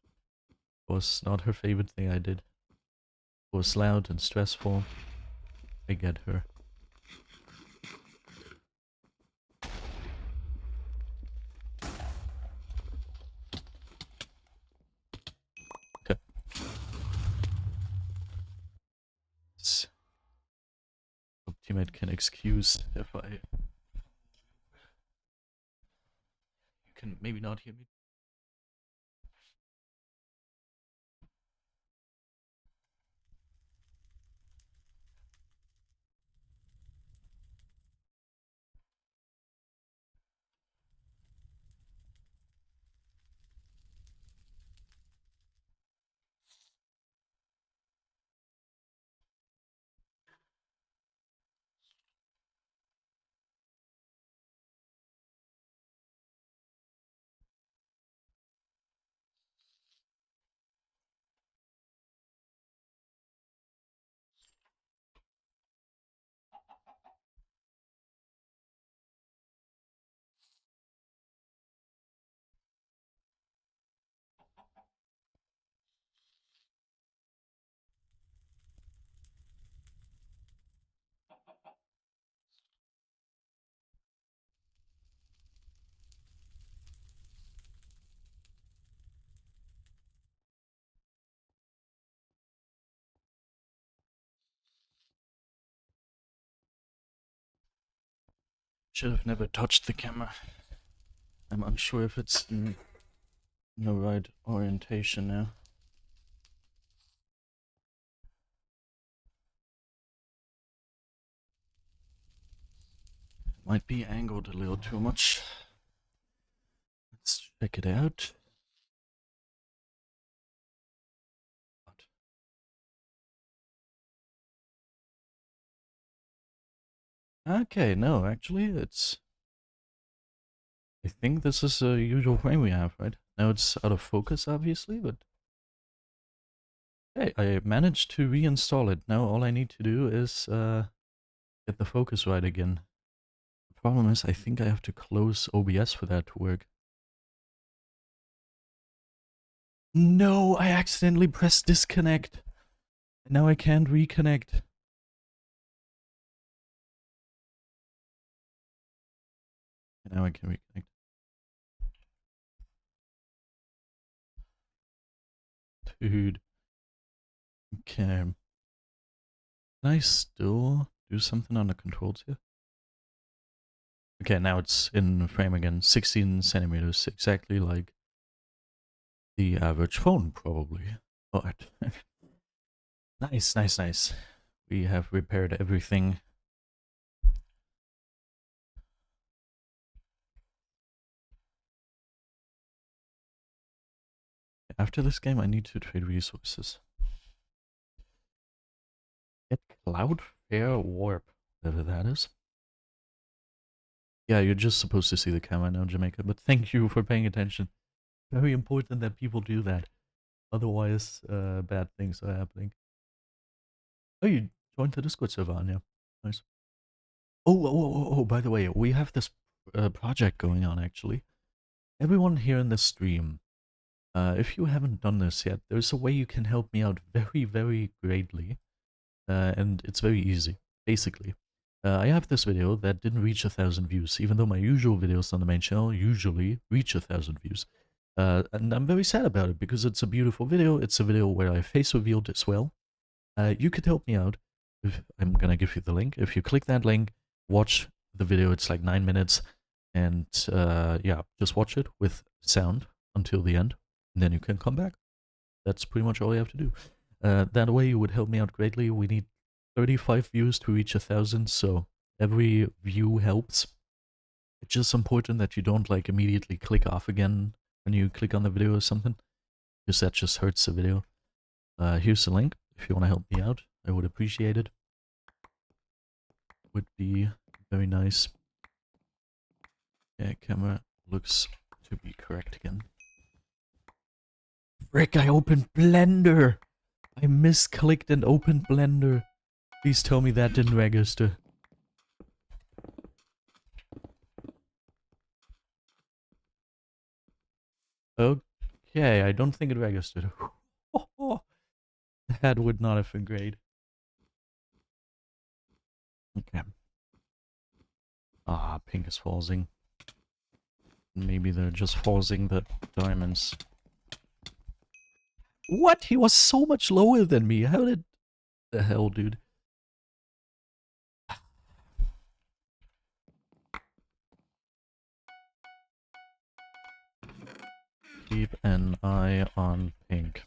It was not her favorite thing I did. It was loud and stressful. I get her. Okay. Hope teammate can excuse if I... You can maybe not hear me. Should have never touched the camera. I'm unsure if it's in the right orientation now. Might be angled a little too much. Let's check it out. Okay, no, actually it's... I think this is a usual frame we have, right? Now it's out of focus, obviously, but... Hey, I managed to reinstall it. Now all I need to do is get the focus right again. The problem is I think I have to close OBS for that to work. No, I accidentally pressed disconnect. And now I can't reconnect. And now I can reconnect. Dude. Okay. Can I still do something on the controls here? Okay, now it's in frame again. 16 centimeters, exactly like the average phone, probably. Alright. Nice, nice, nice. We have repaired everything. After this game, I need to trade resources. Get Cloudflare Warp, whatever that is. Yeah, you're just supposed to see the camera now, Jamaica, but thank you for paying attention. Very important that people do that. Otherwise, bad things are happening. Oh, you joined the Discord server, Anya. Nice. Oh, by the way, we have this project going on, actually. Everyone here in the stream, if you haven't done this yet, there's a way you can help me out very, very greatly. And it's very easy. Basically, I have this video that didn't reach 1,000 views, even though my usual videos on the main channel usually reach 1,000 views. And I'm very sad about it because it's a beautiful video. It's a video where I face revealed as well. You could help me out. I'm gonna give you the link. If you click that link, watch the video. It's like 9 minutes. And yeah, just watch it with sound until the end. And then you can come back. That's pretty much all you have to do. That way you would help me out greatly. We need 35 views to reach 1,000, so every view helps. It's just important that you don't like immediately click off again when you click on the video or something, because that just hurts the video. Here's the link. If you want to help me out, I would appreciate it. Would be very nice. Yeah, camera looks to be correct again. Frick, I opened Blender! I misclicked and opened Blender. Please tell me that didn't register. Okay, I don't think it registered. That would not have been great. Okay. Ah, pink is forcing. Maybe they're just forcing the diamonds. What? He was so much lower than me. How did... The hell, dude? Keep an eye on pink.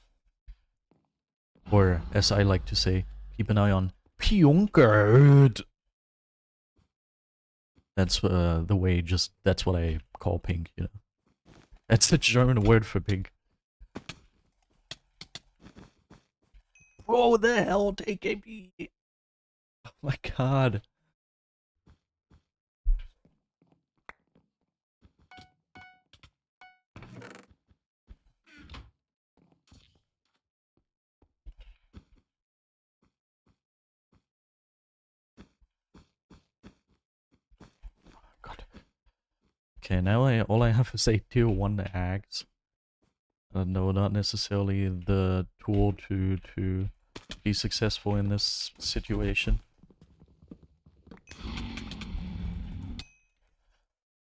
Or, as I like to say, keep an eye on Pjunkert. That's the way, just, that's what I call pink, you know. That's the German word for pink. Oh, the hell, TKP! Oh my god. God. Okay, now all I have is a tier 1 axe. No, not necessarily the tool to be successful in this situation.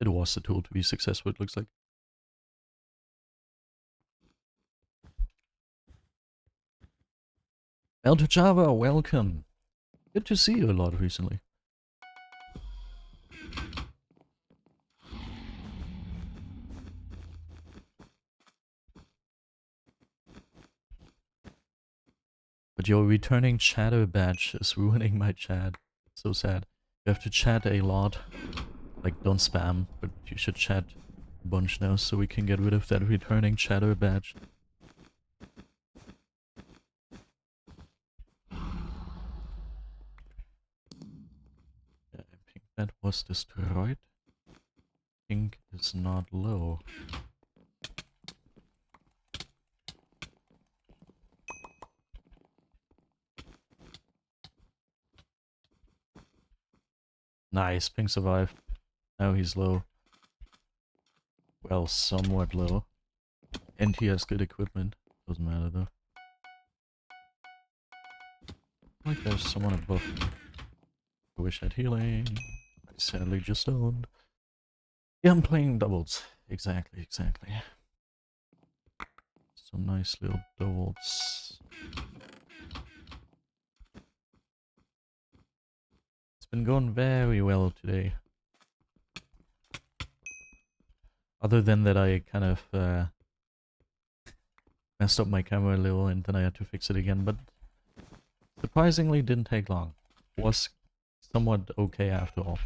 It was the tool to be successful, it looks like. El Java, welcome. Good to see you a lot recently. But your returning chatter badge is ruining my chat. It's so sad. You have to chat a lot. Like, don't spam, but you should chat a bunch now so we can get rid of that returning chatter badge. Yeah, pink that was destroyed. Pink is not low. Nice, pink survived. Now he's low. Well, somewhat low. And he has good equipment. Doesn't matter though. Like there's someone above me. I wish I had healing. I sadly just don't. Yeah, I'm playing doubles. Exactly. Some nice little doubles. It's been going very well today. Other than that, I kind of messed up my camera a little and then I had to fix it again, but surprisingly didn't take long. Was somewhat okay after all.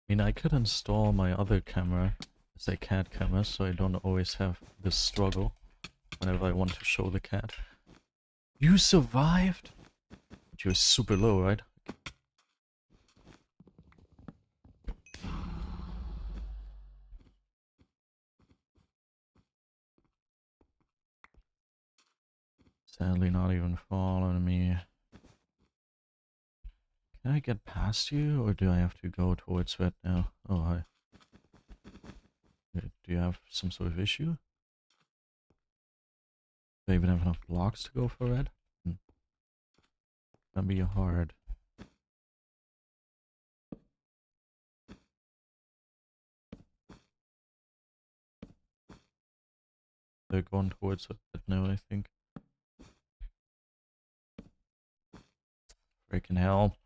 I mean, I could install my other camera as a cat camera, so I don't always have this struggle whenever I want to show the cat. You survived? But you were super low, right? Sadly not even following me. Can I get past you, or do I have to go towards red now? Oh, hi. Do you have some sort of issue? Do I even have enough blocks to go for red? That'd be hard. They're going towards red now, I think. Freaking hell.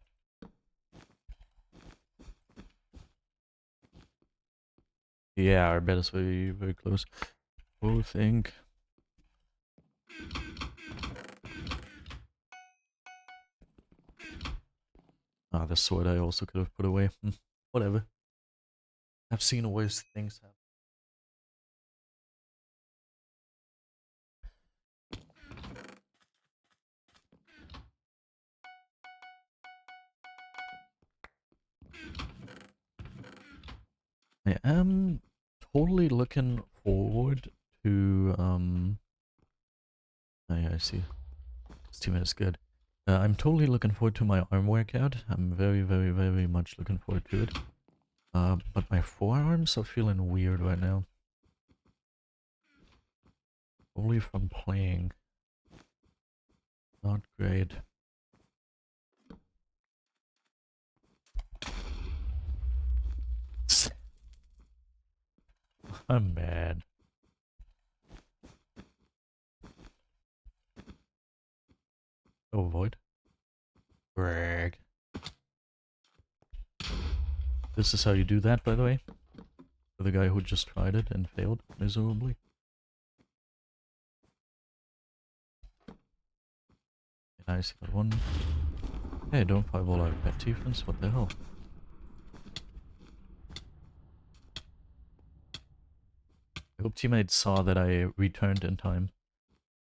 Yeah, our bed is very, very close. Oh, think. Ah, the sword I also could have put away. Whatever. I've seen worse things happen. I am totally looking forward to, oh yeah, I see. This 2 minutes good. I'm totally looking forward to my arm workout. I'm very, very, very much looking forward to it. But my forearms are feeling weird right now. Only from playing. Not great. I'm mad. Oh, void. Brag. This is how you do that, by the way. For the guy who just tried it and failed miserably. Nice, got one. Hey, don't fireball out pet defense, what the hell? I hope teammates saw that I returned in time.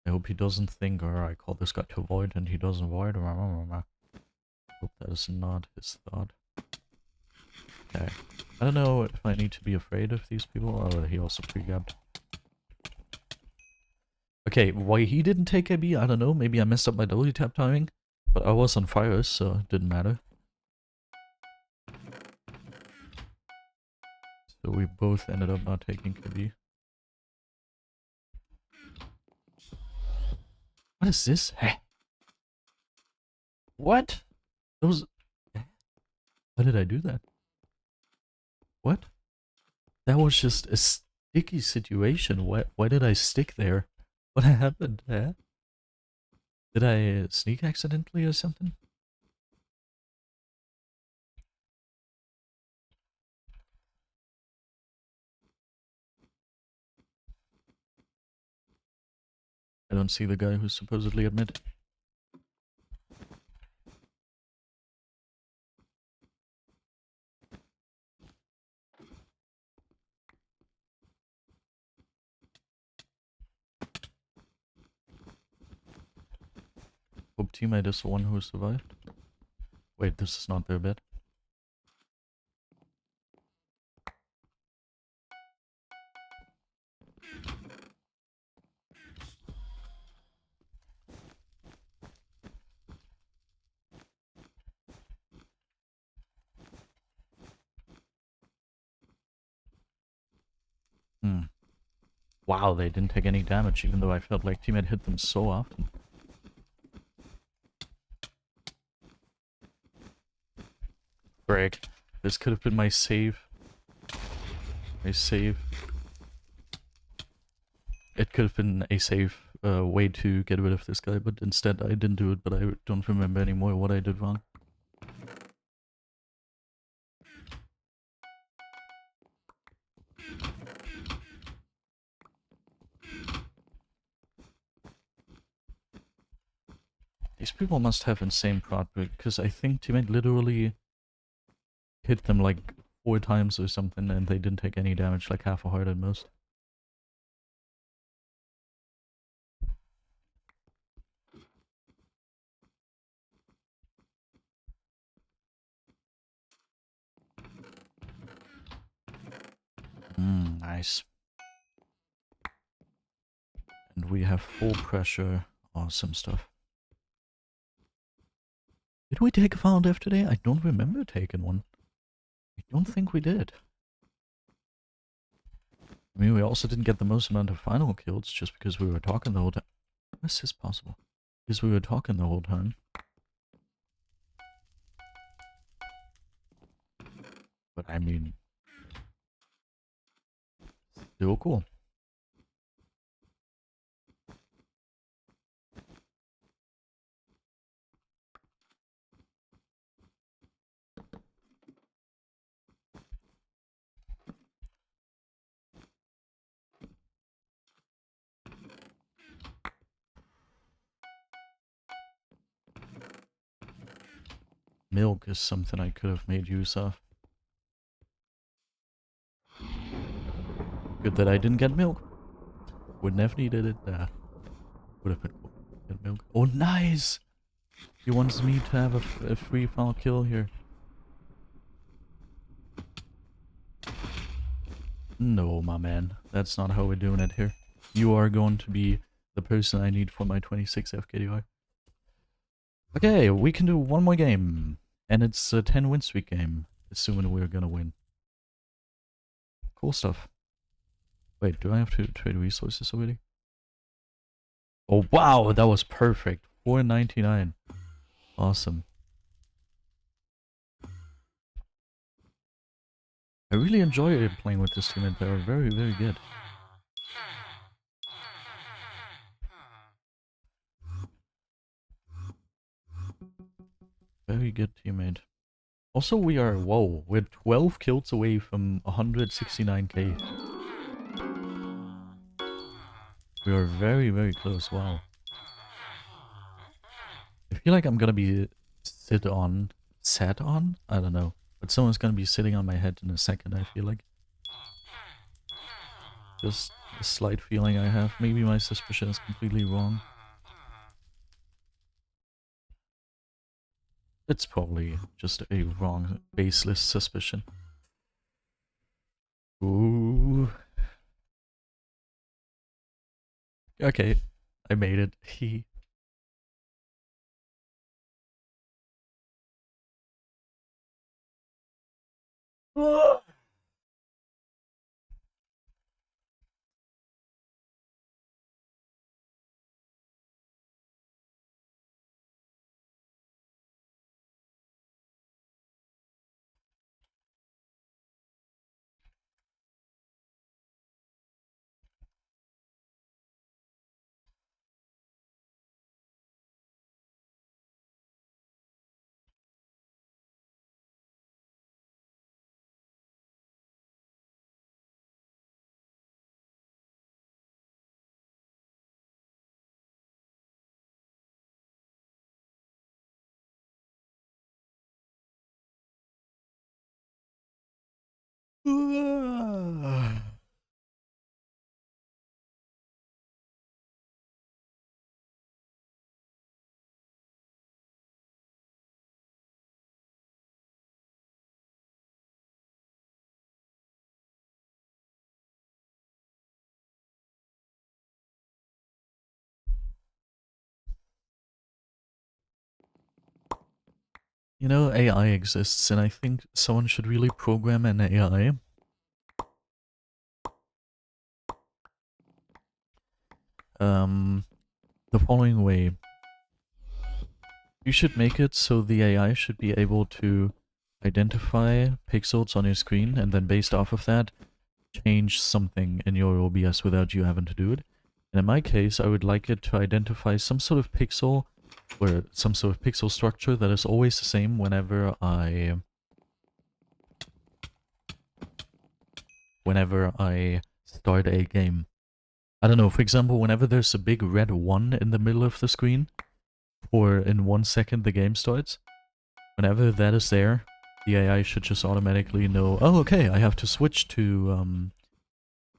I hope he doesn't think, or I call this guy to void and he doesn't void. Hope that is not his thought. Okay. I don't know if I need to be afraid of these people. Oh, he also pre-gapped. Okay, why he didn't take AB, I don't know. Maybe I messed up my W tap timing. But I was on fire, so it didn't matter. So we both ended up not taking KB. What is this? Hey. What? Those... Why did I do that? What? That was just a sticky situation. Why did I stick there? What happened? Did I sneak accidentally or something? I don't see the guy who's supposedly at mid. Hope teammate is the one who survived. Wait, this is not their bed. Wow, they didn't take any damage, even though I felt like teammate hit them so often. Break. This could have been my save. My save. It could have been a safe way to get rid of this guy, but instead I didn't do it, but I don't remember anymore what I did wrong. These people must have insane prod, because I think teammate literally hit them like 4 times or something and they didn't take any damage, like half a heart at most. Nice. And we have full pressure. Awesome stuff. Did we take a final death today? I don't remember taking one. I don't think we did. I mean, we also didn't get the most amount of final kills just because we were talking the whole time. How is this possible? Because we were talking the whole time. But I mean, still cool. Milk is something I could have made use of. Good that I didn't get milk. Wouldn't have needed it. Would have been cool. Get milk. Oh, nice! He wants me to have a free final kill here. No, my man. That's not how we're doing it here. You are going to be the person I need for my 26 FKDI. Okay, we can do one more game. And it's a 10 win streak game, assuming we're gonna win. Cool stuff. Wait, do I have to trade resources already? Oh wow, that was perfect. 499. Awesome. I really enjoy playing with this team, and they're very, very good. Very good teammate. Also, we are, whoa, we're 12 kills away from 169k. We are very, very close, wow. I feel like I'm gonna be sat on? I don't know. But someone's gonna be sitting on my head in a second, I feel like. Just a slight feeling I have. Maybe my suspicion is completely wrong. It's probably just a wrong, baseless suspicion. Ooh. Okay, I made it. He. You know, AI exists, and I think someone should really program an AI the following way. You should make it so the AI should be able to identify pixels on your screen, and then based off of that, change something in your OBS without you having to do it. And in my case, I would like it to identify some sort of pixel, or some sort of pixel structure that is always the same whenever I start a game. I don't know, for example, whenever there's a big red 1 in the middle of the screen, or in 1 second the game starts, whenever that is there, the AI should just automatically know, oh, okay, I have to switch to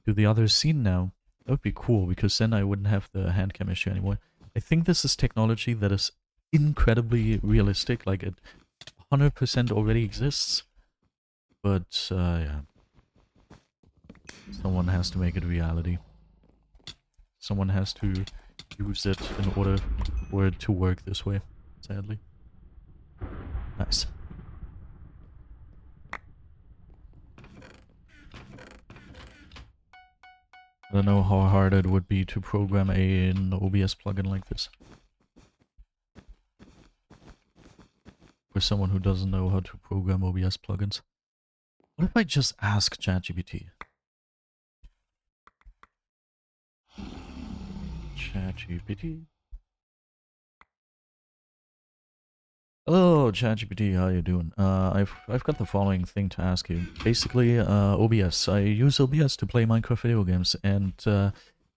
the other scene now. That would be cool, because then I wouldn't have the hand cam issue anymore. I think this is technology that is incredibly realistic, like it 100% already exists. But, yeah. Someone has to make it reality. Someone has to use it in order for it to work this way, sadly. Nice. I don't know how hard it would be to program an OBS plugin like this. For someone who doesn't know how to program OBS plugins. What if I just ask ChatGPT? ChatGPT. Hello, ChatGPT. How you doing? I've got the following thing to ask you. Basically, OBS. I use OBS to play Minecraft video games, and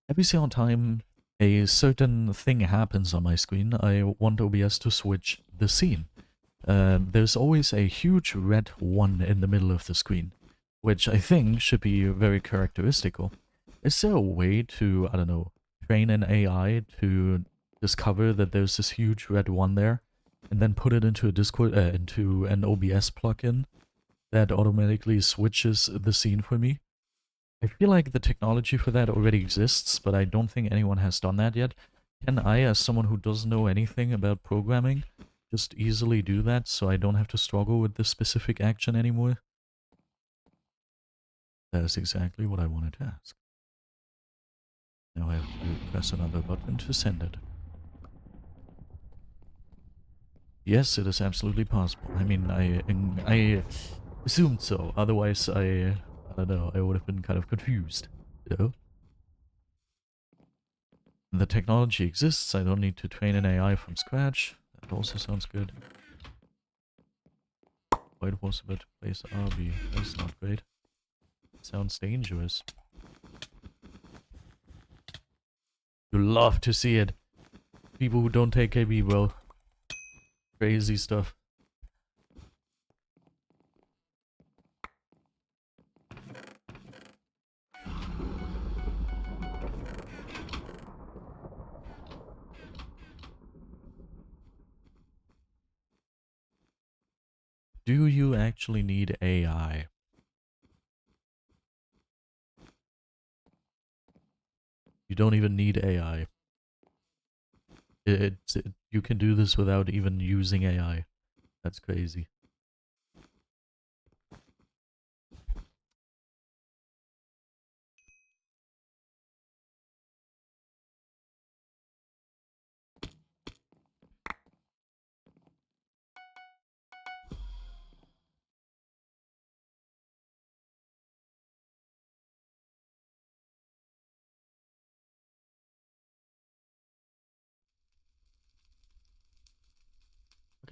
every single time a certain thing happens on my screen, I want OBS to switch the scene. There's always a huge red 1 in the middle of the screen, which I think should be very characteristical. Is there a way to, I don't know, train an AI to discover that there's this huge red 1 there, and then put it into a into an OBS plugin that automatically switches the scene for me? I feel like the technology for that already exists, but I don't think anyone has done that yet. Can I, as someone who doesn't know anything about programming, just easily do that so I don't have to struggle with this specific action anymore? That is exactly what I wanted to ask. Now I have to press another button to send it. Yes, it is absolutely possible. I mean, I assumed so. Otherwise, I don't know, I would have been kind of confused, you know? The technology exists, I don't need to train an AI from scratch. That also sounds good. White was about to place RB. That's not great. Sounds dangerous. You love to see it. People who don't take KB, bro. Crazy stuff. Do you actually need AI? You don't even need AI. You can do this without even using AI. That's crazy.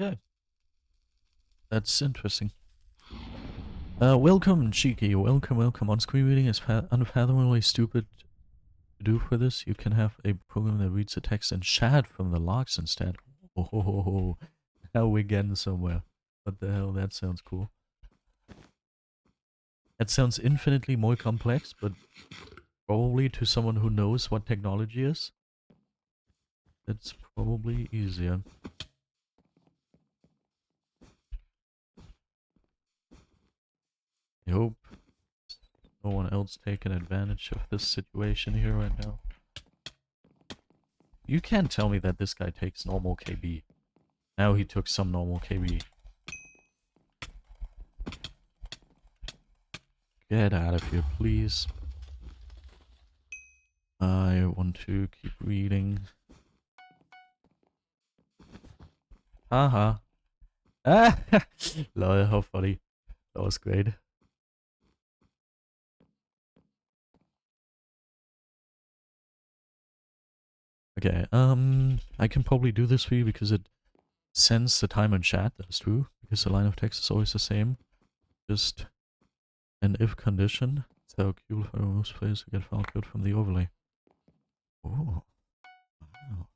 Okay. That's interesting. Welcome, Cheeky. Welcome, welcome. On screen reading is unfathomably stupid to do for this. You can have a program that reads the text and chat from the logs instead. Oh, now we're getting somewhere. What the hell? That sounds cool. That sounds infinitely more complex, but probably to someone who knows what technology is, it's probably easier. I hope no one else taking advantage of this situation here right now. You can't tell me that this guy takes normal KB. Now he took some normal KB. Get out of here, please. I want to keep reading. Haha. Ah! Lol, how funny. That was great. Okay, I can probably do this for you because it sends the time in chat, that's true, because the line of text is always the same. Just an if condition. So Q file removes players to get file code from the overlay. Oh. Wow.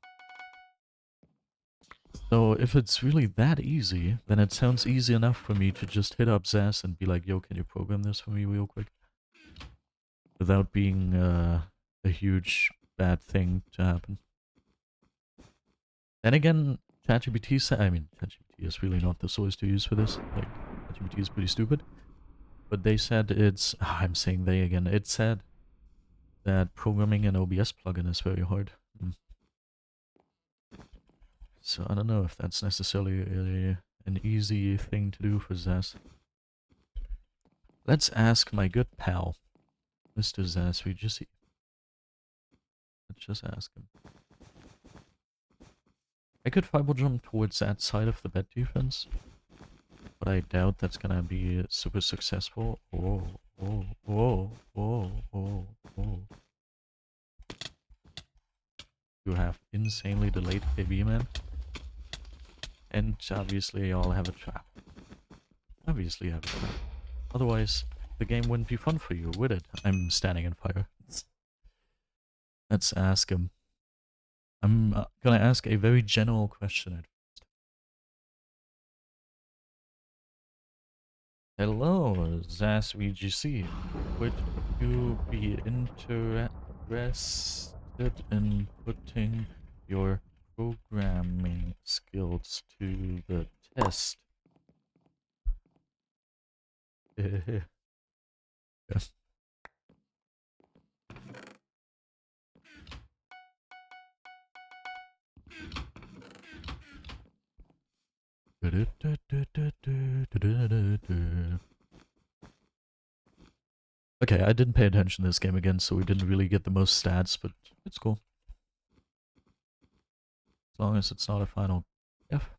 So if it's really that easy, then it sounds easy enough for me to just hit up Zaz and be like, yo, can you program this for me real quick? Without being a huge bad thing to happen. Then again, ChatGPT, I mean, ChatGPT is really not the source to use for this. Like, ChatGPT is pretty stupid. But they said it's... I'm saying they again. It said that programming an OBS plugin is very hard. So I don't know if that's necessarily an easy thing to do for Zaz. Let's ask my good pal, Mr. Zaz. Let's just ask him. I could fiber jump towards that side of the bed defense, but I doubt that's gonna be super successful. Oh, oh, oh, oh, oh, oh. You have insanely delayed KB, man. And obviously I'll have a trap. Obviously I have a trap. Otherwise, the game wouldn't be fun for you, would it? I'm standing in fire. Let's ask him. I'm gonna ask a very general question at first. Hello, Zaz VGC. Would you be interested in putting your programming skills to the test? Yeah. Okay, I didn't pay attention to this game again, so we didn't really get the most stats, but it's cool. As long as it's not a final F,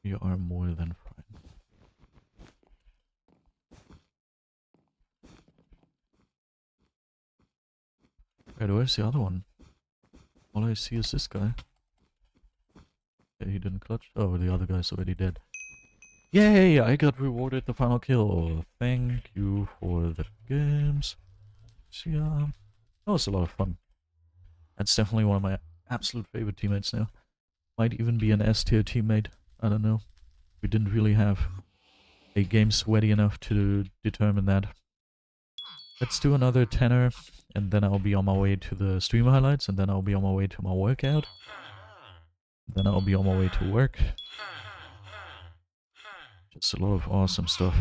we are more than fine. Right, where's the other one? All I see is this guy. Okay, he didn't clutch. Oh, the other guy's already dead. Yay! I got rewarded the final kill. Thank you for the games. Yeah, that was a lot of fun. That's definitely one of my absolute favorite teammates now. Might even be an S tier teammate. I don't know. We didn't really have a game sweaty enough to determine that. Let's do another tenor, and then I'll be on my way to the stream highlights, and then I'll be on my way to my workout. Then I'll be on my way to work. Just a lot of awesome stuff.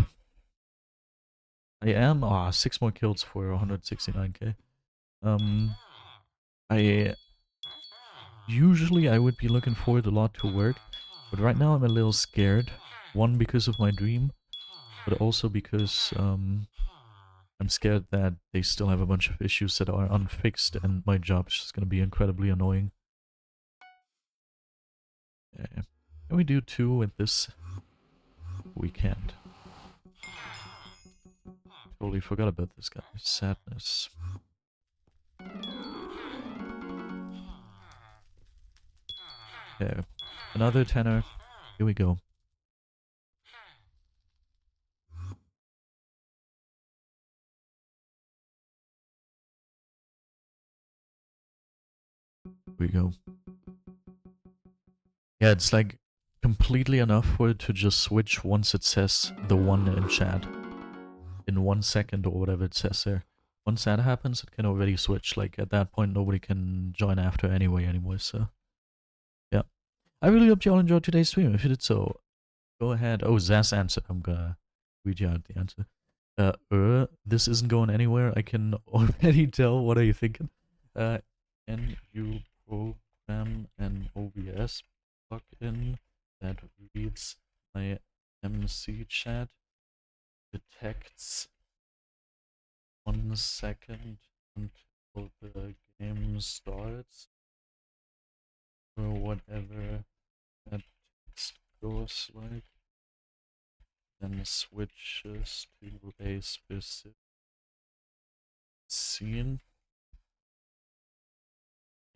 I am 6 more kills for 169k. Usually I would be looking forward a lot to work, but right now I'm a little scared. One, because of my dream, but also because I'm scared that they still have a bunch of issues that are unfixed, and my job is just gonna be incredibly annoying. Yeah. Can we do 2 with this? We can't. Totally forgot about this guy. Sadness. Okay. Another tenor. Here we go. Here we go. Yeah, it's like completely enough for it to just switch once it says the one in chat. In 1 second or whatever it says there. Once that happens, it can already switch. Like, at that point, nobody can join after anyway, so... Yeah. I really hope you all enjoyed today's stream. If you did so, go ahead. Oh, Zaz answered. I'm gonna read you out the answer. This isn't going anywhere. I can already tell. What are you thinking? Can you program an OBS plugin that reads my MC chat, detects 1 second until the game starts, or whatever that text goes like, then switches to a specific scene?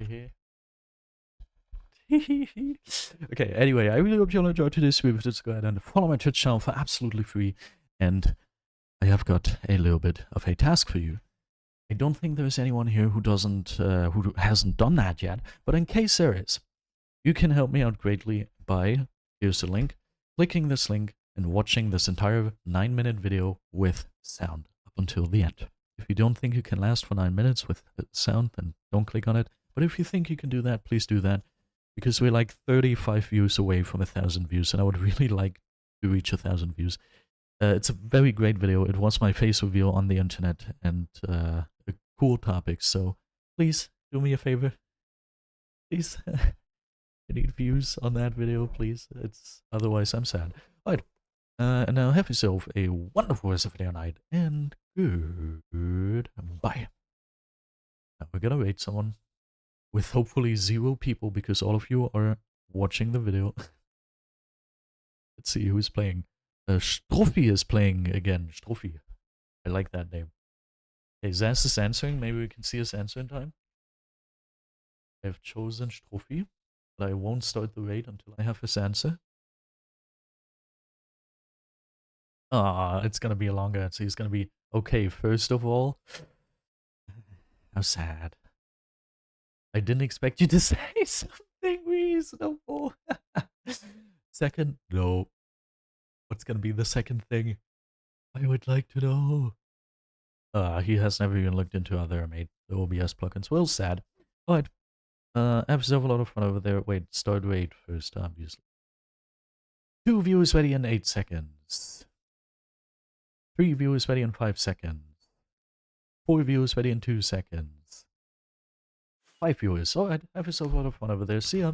Okay, anyway, I really hope you all enjoyed today's video. Just go ahead and follow my Twitch channel for absolutely free, and I have got a little bit of a task for you. I don't think there's anyone here who hasn't done that yet, but in case there is, you can help me out greatly by, here's the link, clicking this link and watching this entire 9-minute video with sound up until the end. If you don't think you can last for 9 minutes with sound, then don't click on it. But if you think you can do that, please do that, because we're like 35 views away from 1,000 views, and I would really like to reach 1,000 views. It's a very great video. It was my face reveal on the internet and a cool topic. So please do me a favor. Please, I need views on that video, please. It's otherwise I'm sad. All right. And now have yourself a wonderful rest of your night and goodbye. Now we're gonna rate someone with hopefully 0 people because all of you are watching the video. Let's see who's playing. Strophi is playing again. Strophi. I like that name. Okay, Zaz is answering. Maybe we can see his answer in time. I've chosen Strophi, but I won't start the raid until I have his answer. Ah, it's gonna be a longer answer. He's gonna be, okay, first of all, how sad. I didn't expect you to say something reasonable. Second, no. What's gonna be the second thing? I would like to know. He has never even looked into other made OBS plugins. Well, sad. Alright. Have yourself a lot of fun over there. Wait, start raid first, obviously. 2 viewers ready in 8 seconds. 3 viewers ready in 5 seconds. 4 viewers ready in 2 seconds. 5 viewers. Alright, have yourself a lot of fun over there. See ya.